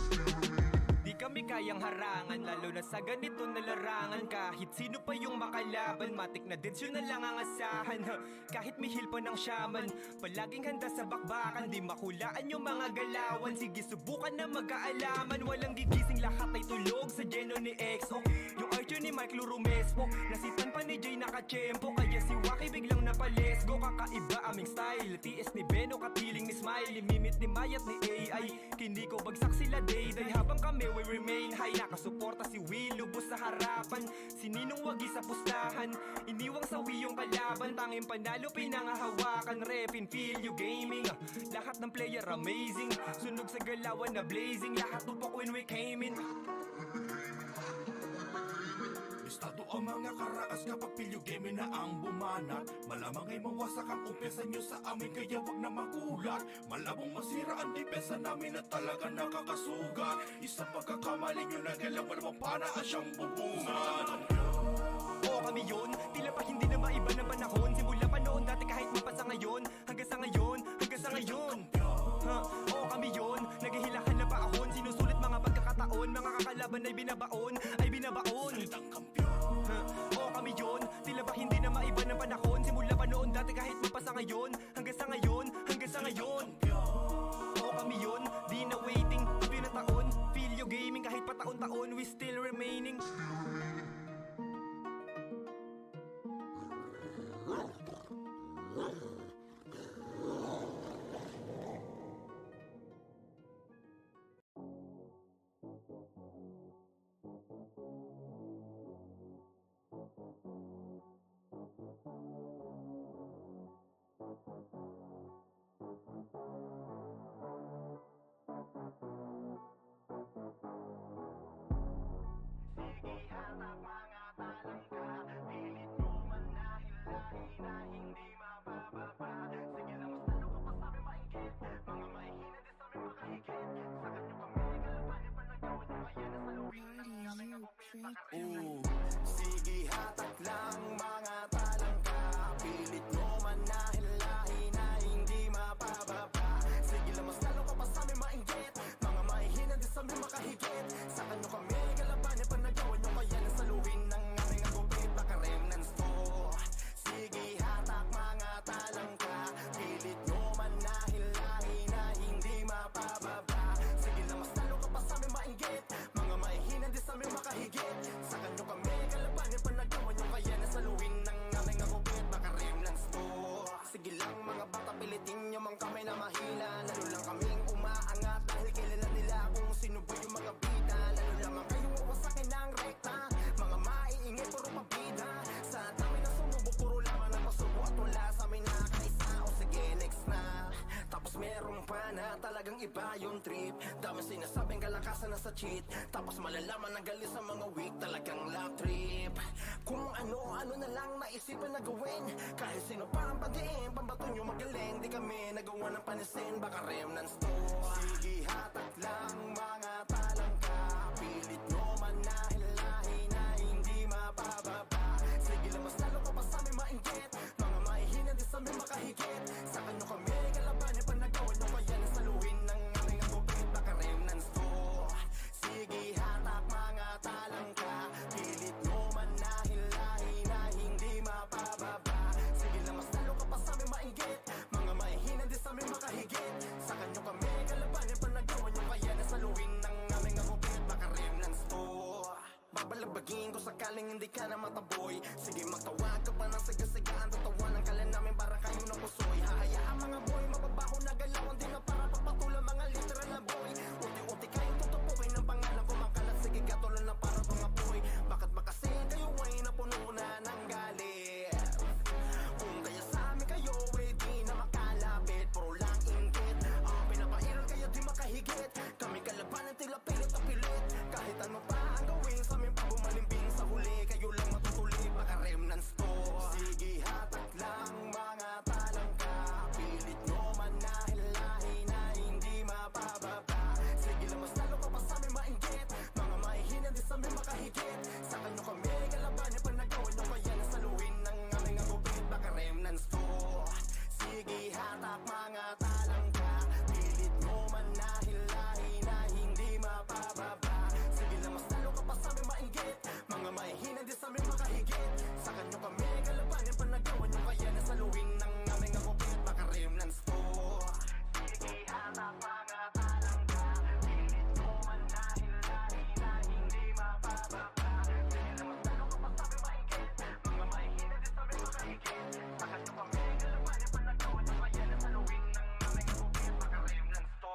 Di kami kayang harangan, lalo na sa ganito na larangan Kahit sino pa yung makalaban, matik na deads yun na lang ang asahan Kahit mihil pa ng shaman, palaging handa sa bakbakan Di makulaan yung mga galawan, sige subukan na magkaalaman Walang gigising, lahat ay tulog sa geno ni EXO Yung archer ni Mike Lurumespo, nasitan pa ni Jay nakachempo Kaya si Waki biglang napalesgo, kakaiba aming style TS ni Beno, kapiling ni Smiley, mimit ni Mayat ni AI Kiniko bagsak sila Day-Day habang kami we remain high Nakasuporta si Will, lubos sa harapan Si Ninong wagi sa pustahan Iniwang sawi yung kalaban Tanging panalo pinangahawakan Repin, feel you gaming Lahat ng player amazing Sunog sa galawan na blazing Lahat tupok when we came in Estado ang mga karakas kapag pilyo game na ang bumanat Malamang ay mawasak ang umpiasa nyo sa amin kaya wag na magulat Malabong masira ang depensa namin at talaga nakakasugat Isang pagkakamali nyo na galaw malamang panaan siyang bubungan Oo kami yun, tila pa hindi na maiba ng panahon Simula pa noon dati kahit mapasa ngayon Hanggang sa ngayon, hanggang sa ngayon Oo kami yun, naghihilakan na paahon Sinusulit mga pagkakataon, mga kakalaban ay binabaon Oo kami yun, tila ba hindi na maiba ng panahon Simula pa noon dati kahit mapasa ngayon Hanggang sa ngayon, hanggang sa ngayon Oo kami yun, di na waiting, pinataon Video gaming kahit pataon-taon, we still remaining Sige hatak lang mga talangka Pilit mo manahilahin na hindi mapababa Sige lang mas lalo ka pa sa amin mainggit Mga mahihinan din sa amin makahigit Sa kanyo kami kalabanin pa nagawa nyo kaya nasaluhin ng aming agupit Baka remnants to Sige hatak mga talangka Pilit mo manahilahin na hindi mapababa Sige lang mas lalo ka pa sa amin mainggit Mga mahihinan din sa amin makahigit Sa kanyo kami kalabanin pa nagawa nyo kaya nasaluhin ng aming agupit Baka remnants to Sige lang mga bata pilitin nyo mang kami na mahina Lalo lang kaming umaangat dahil kilala nila kung sino ba yung mga bida Lalo lamang kayong uwasakin ng rekta Mga maiingay puro pabida Sa dami na sumubo puro laman ang pasubo at wala sa amin nakakaisa O sige next na na talagang iba yung trip. Dami sinasabing kalakasan na sa cheat, tapos malalaman ang galing sa mga weak. Talagang love trip. Kung ano-ano na lang naisipan na gawin, kahit sino parang padiin, pambato nyo magaling. Di kami nagawa ng panisin, baka remnants to. Sige hatak lang mga talangka, pilit nyo manahilahin na hindi mapababa. Sige lang mas lalo ka pa sa amin mainggit, mga mahihina di sa amin makahigit. Sa kanyo kami kalaban yung panagawan nyo, kaya nasaluhin ng aming agupit, baka remnants to. Sige hatak mga talangka, pilit nyo manahilahin na hindi mapababa. Sige lang mas lalo ka pa sa amin mainggit, mga mahihina di sa amin makahigit. Sa kanyo kami kalaban yung panagawan nyo, kaya nasaluhin ng aming agupit, baka remnants to. Babalabagin ko sakaling hindi ka na mataboy. Sige magtawag ka pa ng sigasigaan, tatawanan ka lang namin para kayo ng pusoy. Hahayaan mga boy, mababaho na galawan din na para pagpatulang mga literal na boy. Unti-unti kayong tutupukin ng pangalan ko, makalat sige katulan na para mga boy. Bakit ba kasi kayo ay napuno na ng galit? Kung kaya sa amin kayo ay di na makalapit, puro lang inggit. Pinapairal kayo di makahigit, kami kalabanan tila pilit na pilit. Kahit ano pa ang gawin sa amin, pag bumalimbing sa huli, kayo lang matutuli, baka remnants to. Sige hatak lang mga talangka, pilit nyo manahilahin na hindi mapababa. Sige lang mas lalo ka pa sa amin mainggit, mga mahihina di sa amin makahigit. Sa kanyo kami kalaban yung panagawan nyo, kaya nasaluhin ng aming agupit, baka remnants to. Sige hatak mga talangka, pilit nyo manahilahin na hindi mapababa. Sige lang mas lalo ka pa sa amin mainggit, mga mahihina di sa amin makahigit. Sa kanyo kami kalaban yung panagawan nyo, kaya nasaluhin ng aming agupit, baka remnants to. Sige hatak mga talangka, pilit nyo manahilahin na hindi mapababa. Sige lang mas lalo ka pa sa amin mainggit, mga mahihina di sa amin makahigit. Sa kanyo kami kalaban yung panagawan nyo, kaya nasaluhin ng aming agupit, baka remnants to.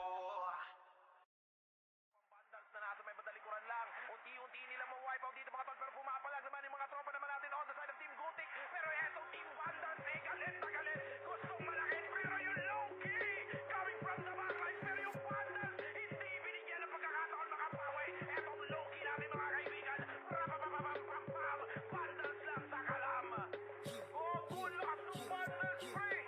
Bandals na natin may badalikuran lang, unti-unti nila ma-wipe out dito mga tol, pero pumapalag naman yung mga tropa naman natin on the side of Team Gutik. Pero etong Team Bandals eh galit na galit, gustong malakit pero yung low-key coming from the backline. Pero yung Bandals hindi binigyan ng pagkakataon makapawi. Etong low-key natin mga kaibigan, rapapapapapapam, Bandals lang sa kalam. Bubulas ng Bandals free.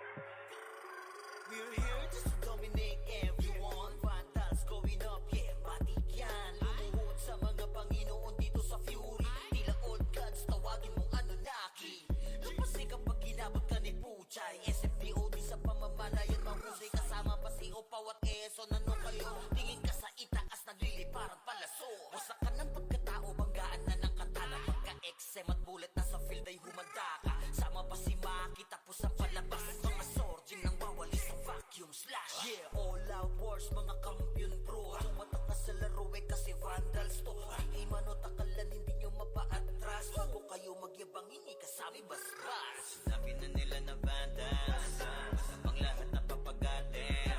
We're here just to dominate everyone. Vandals going up, yeah, matik yan. Lumuhod sa mga Panginoon dito sa Fury. Tila old gods, tawagin mong Anunnaki. Lapasay kapag ginabot ka ni Puchay. SFDOD sa pamamalayan, mahusay kasama pa si Opaw at Eson. Ano kayo? Tingin ka sa itaas, nagliliparang palaso. Wasak ka ng pagkatao, banggaan na ng katana. Pagka-XM at bullet na sa field ay humanda ka. Sama pa si Maki, tapos ang palabas. Mga sorgin nang bawali sa vacuum slash. Yeah, all out wars, mga kampiyon bro. Tumatak na sa laro eh kasi Vandals to. Di manotakalan, hindi nyo mapa-atras. Bago kayo magyabang, hindi kasami basbas. Sinabi na nila na Vandals, masamang lahat na papagatin.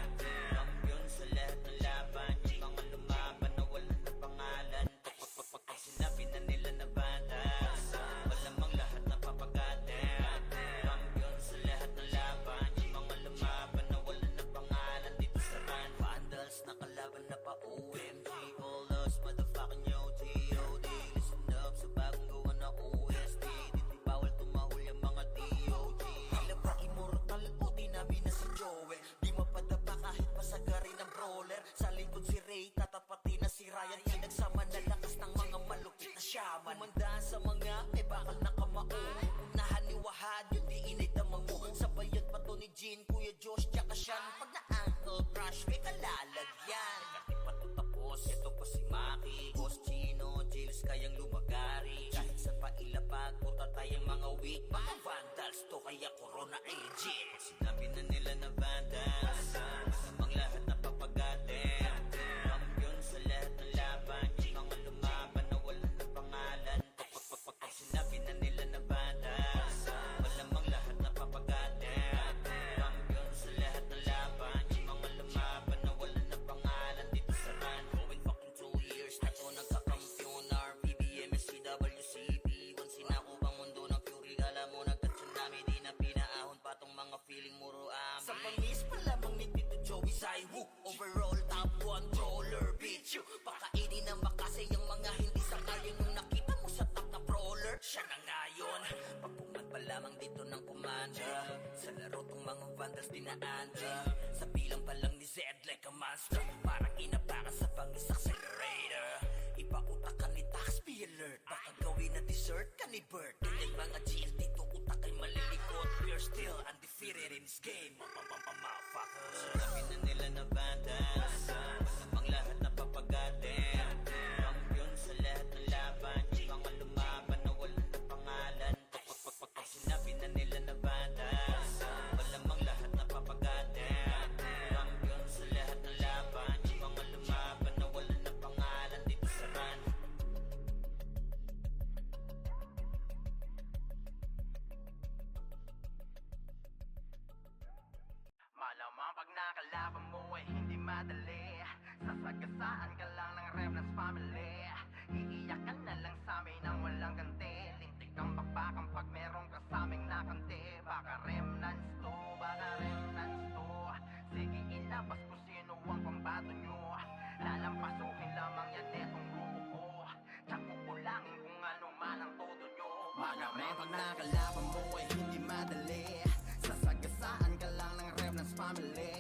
Kampiyon sa lahat ng laban, yung mga lumaban na wala na pangalan. Pag sinabi na nila na Vandals, malamang lahat na papagatin. Kampiyon sa lahat ng laban, yung mga lumaban na wala na pangalan dito sa run. Vandals na kalaban na pa OMG, all us motherfucking yo G.O.D. Listen up sa bagong gawa na OST, dito bawal tumahol yung mga D.O.G. Tila ba immortal o di namin na si Joel, di mapadapa kahit pasagarin ng brawler. Sa likod si Ray, tatapati na si Ryan. Pinagsama na lakas ng mga malupit na shaman. Umandaan sa mga may bakal na kamao. Unahan ni Wahad, yun di inay damang mo. Sabayan pa to ni Jean, Kuya Josh, tsaka Sean. Pag na-ankle crush, may kalalagyan. Kahit pa to tapos, ito pa si Maki, Boss Chino, Jills kayang lumagari. Kahit sa pailapag, punta tayong mga weak. Mga Vandals to, kaya Corona agent. Pag sinabi na nila na Vandals, masamang lahat na papagatin. Kampiyon sa lahat ng laban, yung mga lumaban na wala na pangalan. Pag sinabi na nila na Vandals, malamang lahat na papagatin. Kampiyon sa lahat ng laban, yung mga lumaban na wala na pangalan dito sa run. Going fucking 2 years na to nagkakampiyon. RPBM, SCWCP, once sinako bang mundo ng Fury. Alam mo nagka-tsunami, di na pinaahon pa tong mga feeling muro amin. Sa pangis pala mga vandals dinaanda Sa bilang pa lang ni Zed like a monster Parang inabaka sa pangis accelerator Ipautak ka ni taxpayer alert Baka gawin na dessert ka ni Bert Ganyan mga GL dito utak ay malilikot We're still undefeated in this game Motherfuckers Sinabi na nila na vandals Malamang lahat na papagatin Kampiyon sa lahat ng laban Yung mga lumaban na walang na pangalan Pag sinabi na nila na vandals Malamang lahat na papagatin Kampiyon sa lahat ng laban Yung mga lumaban na walang na pangalan Dito sa run Malamang pag nakalaban mo ay hindi madali Sasagasaan ka lang ng Remnants family Iiyak ka na lang sa amin nang walang ganti Lintik kang bakbakang pag merong kasaming nakanti Baka Remnants to, baka Remnants to Sige ilabas kung sino ang pambato nyo Lalampasukin lamang yan etong grupo ko Tsak kukulangin kung ano man ang todo nyo Malamang pag nakalaban mo ay hindi madali Sasagasaan ka lang ng Remnants family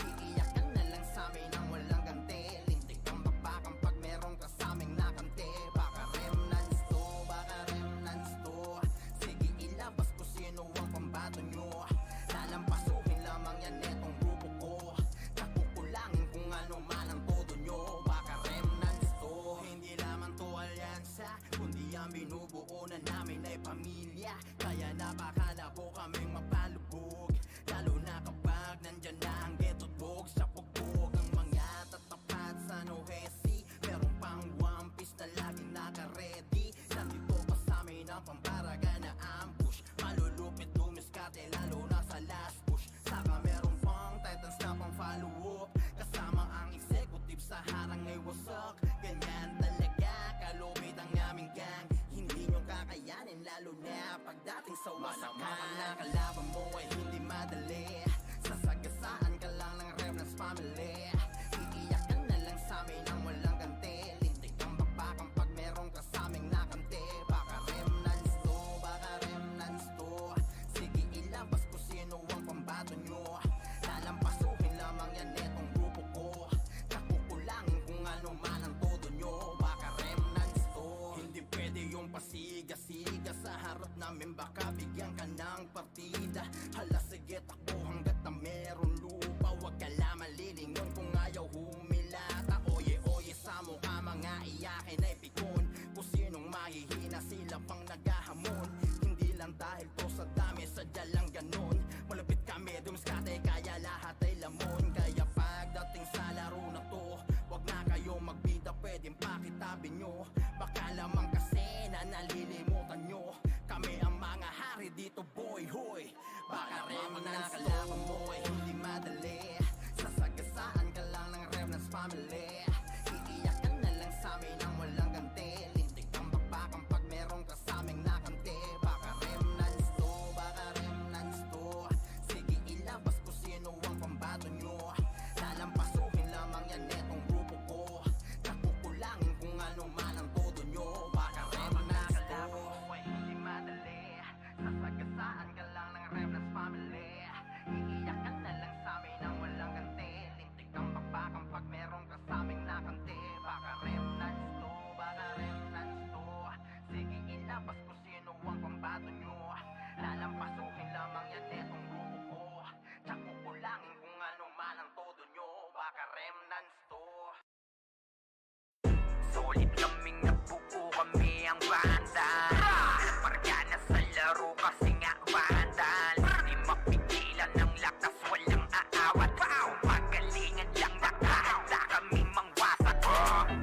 Iiyak ka na lang sa amin nang walang ganti Lintik kang bakbakang pag merong kasaming nakanti Baka Remnants to, baka Remnants to Sige ilabas kung sino ang pambato nyo Lalampasukin lamang yan etong grupo ko Kakukulangin kung ano man ang todo nyo Baka Remnants to Hindi lamang to alyansa Kundi ang binubuo na namin ay pamilya Kaya napakalabo kaming mapalubog Lalo na kapag nandyan na ang ghetto dog Sa pugbog ang mga tatapat sa Nohesi Meron pang One Piece na laging naka-ready Nandito pa sa amin ang pamparaga na ambush Malulupit dumiskate lalo na sa last push Saka meron pang Titans na pang follow-up Kasama ang executive sa harang ay wasak Ganyan talaga kalupit ang aming gang Hindi nyo kakayanin lalo na pagdating sa wasakan Malamang nakalaban mo ay hindi madali Sasagasaan ka lang ng Remnants family Iiyak ka na lang sa amin nang walang ganti Lintik kang bakbakang pag merong kasaming nakanti Baka Remnants to, baka Remnants to Sige ilabas kung sino ang pambato nyo Lalampasukin lamang yan etong grupo ko Kakukulangin kung ano man ang todo nyo Baka Remnants to Hindi pwede yung pasiga-siga sa harap namin Baka bigyan ka ng partida Hala sige takbo hanggat na meron lupa Huwag ka lang malilingon kung ayaw humilata Oye-oye sa mukha mga iyakin ay pikon Kung sinong mahihina sila pang naghahamon Hindi lang dahil to sa dami sadya lang ganon Malapit kami dumiskate kaya lahat ay lamon Kaya pagdating sa laro na to Huwag na kayo magbida pwedeng pakitabi nyo Baka lamang kasi na nalilimutan nyo Kami ang mga hari dito boy hoy Baka Remnants to mo ay hindi madali Sasagasaan ka lang ng Remnants family Iiyak ka na lang sa amin nang walang ganti Lintik kang bakbakang pag merong kasaming nakanti Baka Remnants to, baka Remnants to Sige ilabas kung sino ang pambato nyo Lalampasukin lamang yan etong grupo ko Kakukulangin kung ano man ang todo nyo Baka Remnants to ay hindi madali Sasagasaan ka lang ng Remnants family Iiyak ka na lang sa amin nang walang ganti Lintik kang bakbakang pag merong kasaming nakanti Baka Remnants to, baka Remnants to Sige ilabas kung sino ang pambato nyo Lalampasukin lamang yan etong grupo ko Tsak kukulangin kung ano man ang todo nyo Baka Remnants to Solid kaming nabuo kami ang bandal Parga na sa laro kasi nga bandal Di mapigilan ng lakas walang aawat Pagalingan lang nakahanda kami mangwasak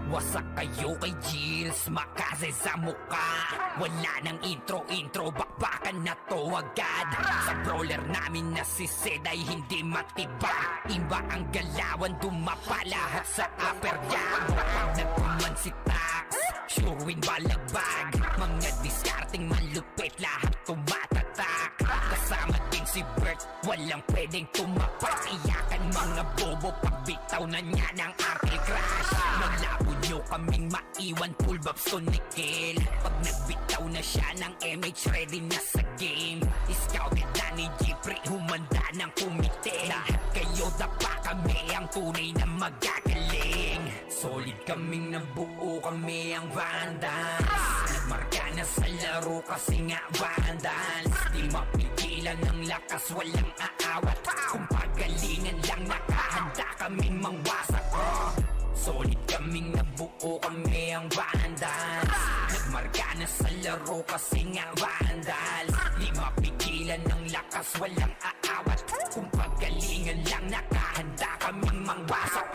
Wasak kayo kay Gilles, makasay sa muka Wala nang intro, bakbakan na to agad Sa brawler namin na si Zed ay hindi matibag Iba ang galawan, dumapa lahat sa upper jam Pag nagkuman si Tax, sure win balagbag Mga diskarting malupit, lahat tumatatak Kasama din si Bert, walang pwedeng tumapak. Iyakan mga bobo, pagbitaw na niya ng Arkel Crash. Malabo nyo kaming maiwan, full babs to Nickel. Pag nagbitaw na siya ng MH, ready na sa game. Scouted na ni Jeffrey, humanda ng kumite. Lahat kayo dapa, kami ang tunay na magagaling. Solid kaming nabuo, kami ang Vandals. Nagmarka na sa laro kasi nga Vandals. Di mapigilan ng lakas, walang aawat. Kung pagalingan lang, nakahanda kaming mangwasak. Solid kaming nabuo, kami ang Vandals. Nagmarka na sa laro kasi nga Vandals. Di mapigilan ng lakas, walang aawat. Kung pagalingan lang, nakahanda kaming mangwasak.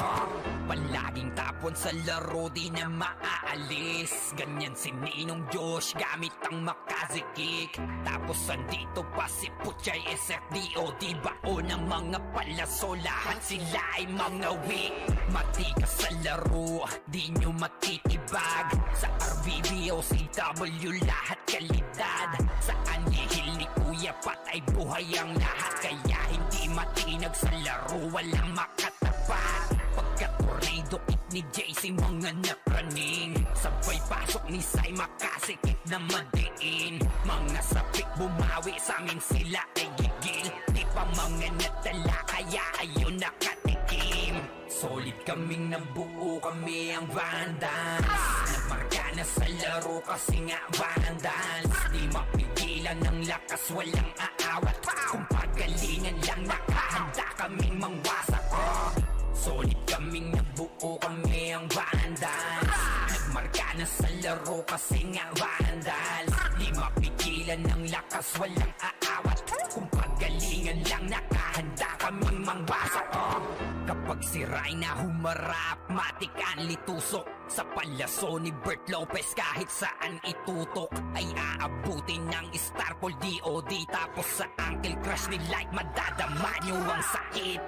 Palaging tapon sa laro, di na maaalis. Ganyan si Ninong Josh, gamit ang makazikik. Tapos andito pa si Puchay SFDO. Di bao ng mga palaso, lahat sila ay mga weak. Matikas sa laro, di nyo matitibag. Sa RBB o CW, lahat kalidad. Sa anihil ni Kuya Pat ay buhay ang lahat. Kaya hindi matinag sa laro, walang makatapat. Pagka-tornado kick ni JC, mga napraning. Sabay pasok ni Sai, makasikip na madiin. Mga sapik bumawi, sa amin sila ay gigil. Di pa mga natala, kaya ayun nakatikim. Solid kaming nabuo, kami ang Vandals. Nagmarka na sa laro kasi nga Vandals. Di mapigilan ng lakas, walang aawat. Kung pagalingan lang, nakahanda kaming mangwasak. Solid kaming nabuo, kami ang Vandals. Nagmarka na sa laro kasi nga Vandals. Di mapigilan ng lakas, walang aawat. Kung pagalingan lang, nakahanda kaming mangwasak. Kapag si Rayna humarap, matik ang litusok. Sa palaso ni Bert Lopez, kahit saan itutok ay aabutin ng Starpol DOD. Tapos sa Uncle Crush ni Light, madadama nyo ang sakit.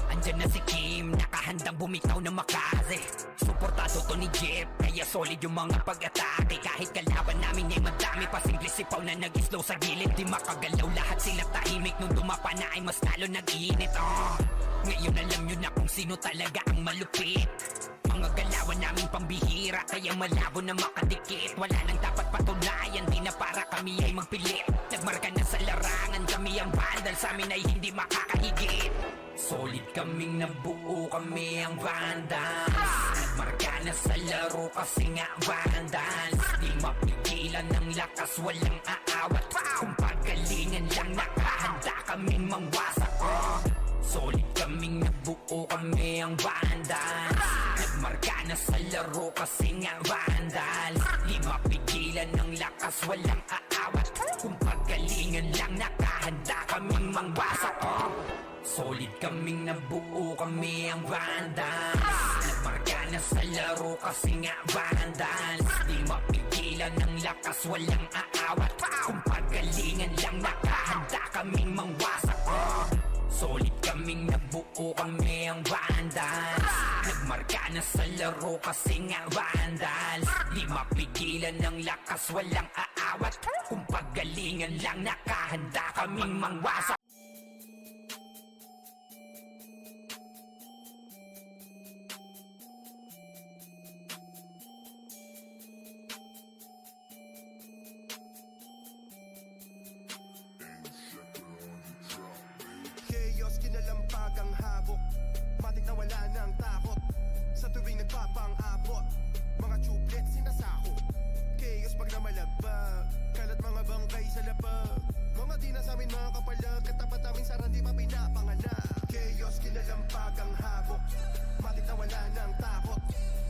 Andyan na si Kim, nakahandang bumitaw na makaze. Suportado to ni Jeff, kaya solid yung mga pag-atake. Kahit kalaban namin ay madami pa, simple sipaw na nag-slow sa gilid. Di makagalaw, lahat sila tahimik. Nung dumapa na ay mas lalo nag-iinit. Ngayon alam nyo na kung sino talaga ang malupit. Mga galawan namin pambihira, kaya malabo na makadikit. Wala nang dapat patunayan, di na para kami ay magpilit. Nagmarka na sa larangan, kami ang Vandals, sa amin ay hindi makakahigit. Solid kaming nabuo, kami ang Vandals. Nagmarka na sa laro kasi nga Vandals. Di mapigilan ng lakas, walang aawat. Kung pagalingan lang, nakahanda kaming mangwasak. Solid kaming nabuo, kami ang Vandals. Nagmarka na sa laro kasi nga Vandals. Di mapigilan ng lakas, walang aawat. Kung pagalingan lang, nakahanda kaming mangwasak. Solid kaming nabuo, kami ang Vandals. Nagmarka na sa laro kasi nga Vandals. Di mapigilan ng lakas, walang aawat. Kung pagalingan lang, nakahanda kaming mangwasak. Solid kaming nabuo, kami ang Vandals. Nagmarka na sa laro kasi nga Vandals. Di mapigilan ng lakas, walang aawat. Kung pagalingan lang, nakahanda kaming mangwasak. Chaos, kinalampag ang habok. Matik na wala ng takot. Sa tuwing nagpapang-abot, mga tublet sinasako. Chaos pag namalagpag, kalat mga bangkay sa lapag. Mga di na sa amin mga kapalag, katapat namin sa randi pa pinapanganak. Chaos, kinalampag ang habok. Matik na wala ng takot.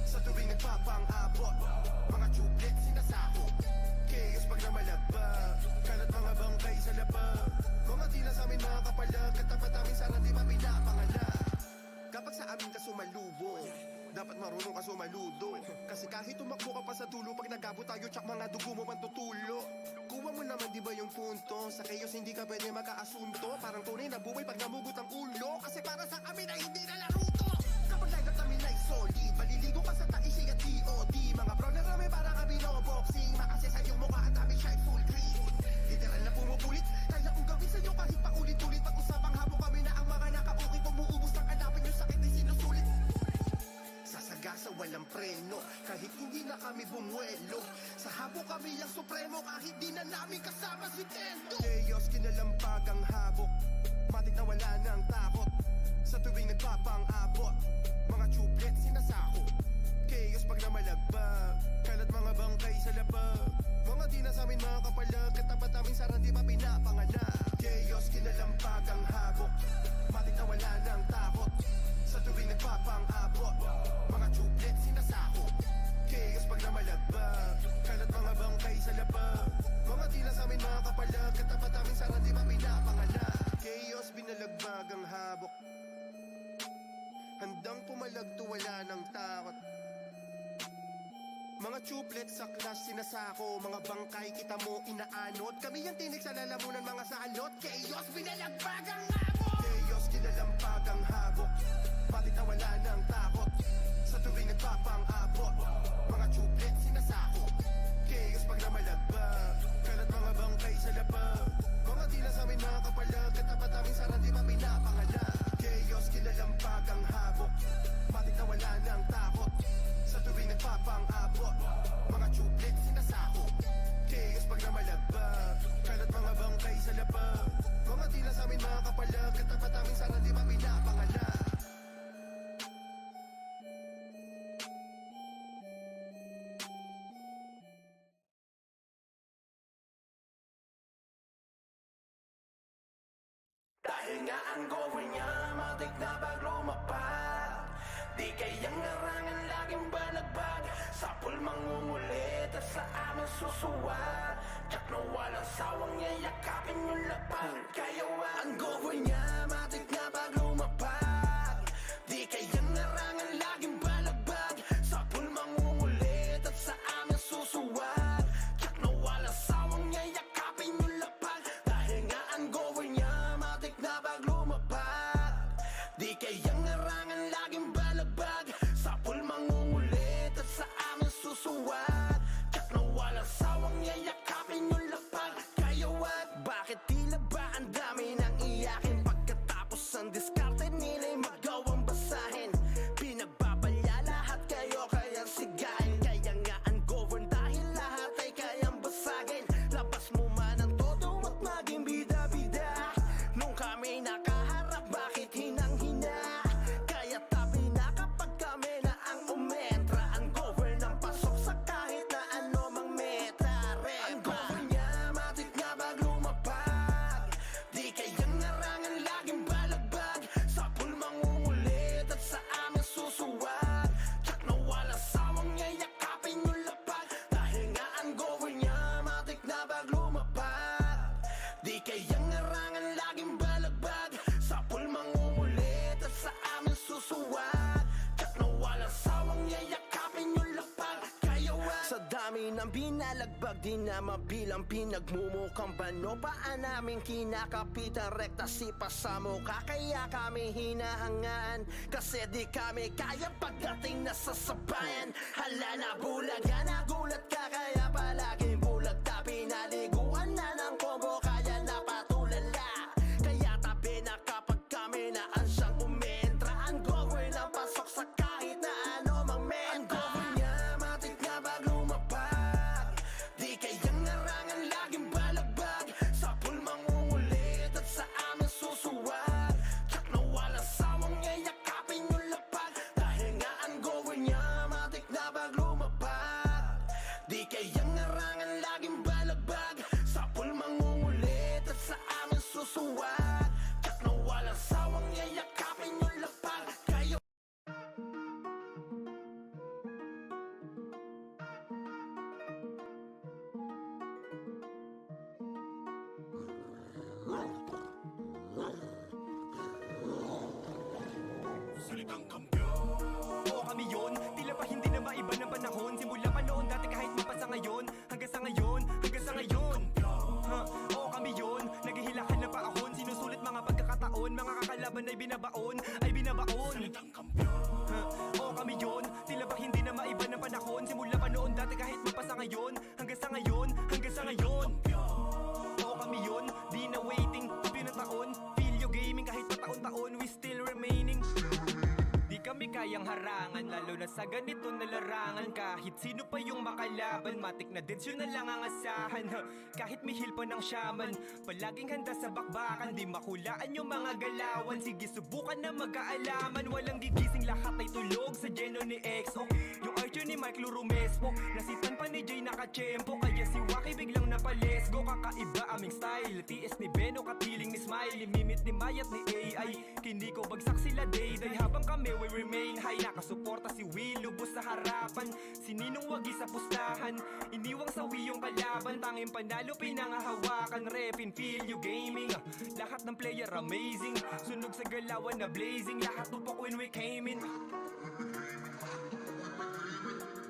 Sa tuwing nagpapang-abot, mga tublet sinasako. Chaos pag namalagpag, kalat mga bangkay sa lapag. Mga di na sa amin mga kapalag, katapat namin sa randi pa pinapanganak. Kapag sa amin ka sumalubong, dapat marunong ka sumaludo. Kasi kahit tumakbo ka pa sa dulo, pag nagabot tayo, tsak mga dugo mo man tutulo. Kuha mo naman di ba yung punto? Sa chaos hindi ka pwede magkaasunto. Parang tunay na buhay pag namugot ang ulo. Kasi para sa amin ay hindi na laro to. Kapag lineup namin ay solid, maliligo ka sa taisi at DOD. Mga bro na rami para kami no boxing. Makasi sa iyong mukha at namin siya ay full green. Literal na pumupulit, kaya kung gawin sa'yo kahit paulit-ulit. Pag-usapan na kami bumuelo. Sa habok kami ang supremo kahit di na namin kasama si Tendo. Chaos, kinalampag ang habok, matik na wala ng takot. Sa tuwing nagpapang-abot, mga chuplet sinasako. Chaos pag namalagbag, kalat mga bangkay sa labag. Mga di na sa amin mga kapalag, katapat namin sarang di pa pinapanganak. Chaos, kinalampag ang habok, matik na wala ng takot. Sa tuwing nagpapang-abot, mga chuplet sinasako. Chaos pag namalagbag, kalat mga bangkay sa labag. Mga di na sa amin mga kapalag, katapat namin sarang di pa pinapanganak. Chaos, binalagbag ang habok, handang pumalagto wala ng takot. Mga chuplet sa clash sinasako, mga bangkay kita mo inaanod. Kami yung tinig sa lalamunan mga salot. Chaos, binalagbag ang habok. Chaos, kinalampag ang habok, matik na wala ng takot. Sa tuwing nagpapang-abot, mga chuplet sinasako. Chaos pag namalagbag, kalat mga bangkay sa labag. Mga di na sa amin mga kapalag, katapat namin sarang di pa pinapanganak. Chaos, kinalampag ang habok, matik na wala ng takot. Sa tuwing nagpapang-abot, mga chuplet sinasako. Chaos pag namalagbag, kalat mga bangkay sa labag. Mga di na sa amin mga kapalag, katapat namin sarang di pa pinapanganak. Dahil nga ang goal niya matik na bag lumapag. Di kayang narangan laging balagbag. Sa pool mangungulit at sa amin susuwat. Tsak na walang sawang yayakapin yung lapag. Kaya ang goal niya matik na bag lumapag. Di kayang narangan laging balagbag. Sa pool mangungulit at sa amin susuwat. Tsak na walang sawang yayakapin yung lapag. Dahil nga ang goal niya matik na bag lumapag. Di kayang narangan laging balagbag. Sa pool mangungulit at sa amin susuwat. Tsak na walang sawang yayakapin yung lapag. Kaya what? Bakit tila ba ang dami nang iyakin? Pagkatapos ang diskarte nila'y magawang basahin. Pinagbabalya lahat kayo kayang sigahin. Kaya nga ang govern dahil lahat ay kayang basagin. Labas mo man ang todo at maging bida-bida. Nung kami nakaharap bakit hinang-hina? Kaya tabi na kapag kami na ang umetra. Ang govern ang pasok sa kahit na ano mang meta. Ang govern niya matik na bag lumapag. Di kayang narangan laging balagbag. Sa pool mangungulit at sa amin susuwat. Tsak na walang sawang yayakapin yung lapag. Dahil nga ang govern niya matik na bag lumapag. Di kayang narangan laging balagbag. Sa pool mangungulit at sa amin susuwat. Tsak na walang sawang yayakapin yung lapag. Kaya sa dami ng binalagbag di na mabilang. Pinagmumukhang bano paan namin kinakapitan. Rekta sipa sa mukha kaya kami hinahangaan. Kasi di kami kaya pagdating na sa sabayan. Hala na bulaga, nagulat ka kaya palaging bulag ta. Pinaliguan na ng combo kaya napatulala. Kaya tabi na kapag kami na ansyang umentra. Ang govern ang pasok sa kahit na ano mang meta. Ang govern niya matik na bag lumapag. Di kayang narangan laging balagbag. Sa pool mangungulit at sa amin susuwat. Tsak na walang sawang yayakapin yung lapag. Dahil nga ang govern niya matik na bag lumapag. Di kayang narangan laging balagbag. Sa pool mangungulit at sa amin susuwat. Tsak na walang sawang yayakapin yung lapag. Kayo Oo kami yun, tila ba hindi na maiba ng panahon. Simula pa noon dati kahit mapasa ngayon. Hanggang sa ngayon, hanggang sa ngayon. Oo kami yun, naghihilakan na paahon. Sinusulit mga pagkakataon, mga kakalaban ay binabaon. Oo kami yun, tila ba hindi na maiba ng panahon. Simula pa noon dati kahit mapasa ngayon. Hanggang sa ngayon, hanggang sa ngayon. Oo kami yun, di na waiting, pinataon. Feel your gaming kahit pa taon-taon, we still remaining. Di kami kami kayang harangan, lalo na sa ganito na larangan. Kahit sino pa yung makalaban, matik na deads yun na lang ang asahan. Kahit mihil pa ng shaman, palaging handa sa bakbakan. Di makulaan yung mga galawan, sige subukan na magkaalaman. Walang gigising, lahat ay tulog sa geno ni EXO. Yung archer ni Mike Lurumespo, nasitan pa ni Jay nakachempo. Kaya si Waki biglang napalesgo. Kakaiba aming style, TS ni Beno, katiling ni Smiley, mimit ni Mayat ni AI. Kindi ko bagsak sila day-day, habang kami we remain high. Nakasuporta si Will, lubos sa harapan, si Ninong wagi sa pustahan. Iniwang sawi yung kalaban, tanging panalo pinangahawakan. Repin, feel you gaming, lahat ng player amazing. Sunog sa galawan na blazing, lahat tupok when we came in.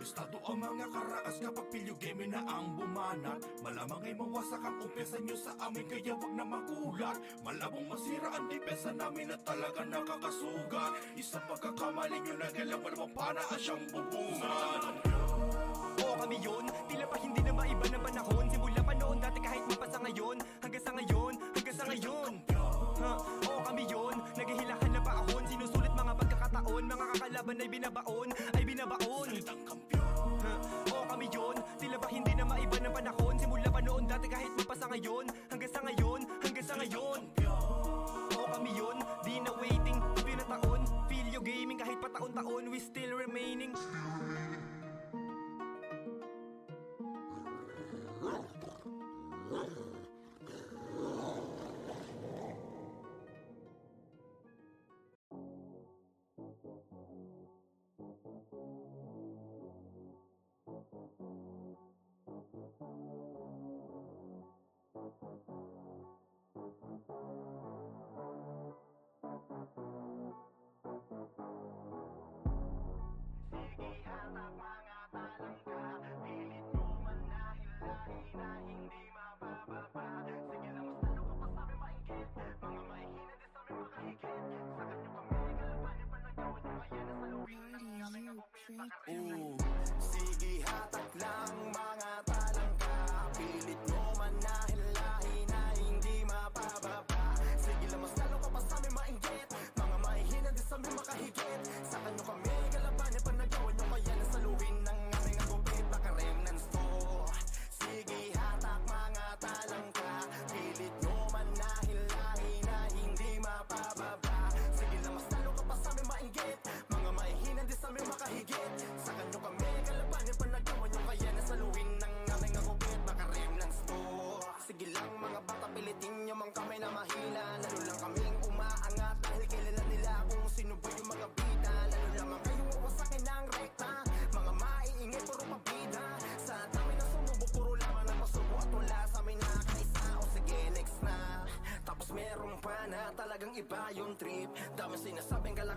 Estado ang mga karaas kapag pilyo game na ang bumanat. Malamang ay mawasak ang kumpiyansa nyo sa amin, kaya wag na magulat. Malabong masira ang depensa namin at talaga nakakasugat. Isang pagkakamali nyo na galawan mo para siyang bubungan. Oo kami yun, tila pa hindi na maiba ng panahon. Simula pa noon dati kahit mapa sa ngayon, hanggang sa ngayon, hanggang sa ngayon. Oo kami yun, naghihilakan na paahon. Sinusulit mga pagkakataon, mga kakalaban ay binabaon, ay binabaon. Oo kami yun, tila ba hindi na maiba ng panahon. Simula pa noon dati kahit mapa sa ngayon, hanggang sa ngayon, hanggang sa ngayon. Oo kami yun, di na waiting, pinataon. Feel you gaming kahit pa taon-taon, we still remaining. Sige hatak lang mga talangka, pilit mo manahilahin na hindi mapababa. Sige lang mas lalo ka pa sa amin mainggit, mga mahihina din sa amin makahigit. Sa kanyo kami kalabanin pa nagawa nyo, kaya nasaluhin ng aming agupit. Baka remnants to. Sige hatak mga talangka, pilit mo manahilahin na hindi mapababa. Sige lang mas lalo ka pa sa amin mainggit, mga mahihina din sa amin makahigit. Sa kanyo kami kalabanin pa nagawa nyo, kaya nasaluhin ng aming agupit. Baka remnants to. Sige lang mga bata, pilitin nyo mang kami na mahila. Lalo lang kaming umaangat dahil kilala nila kung sino ba yung mga bida. Lalo lamang kayong wawasakin ng rekta, mga maiingay puro pabida. Sa dami na sumubok puro lamang na pasubo at wala sa amin nakakaisa. O sige next na, tapos meron pa na talagang iba yung trip. Dami sinasabing kalaka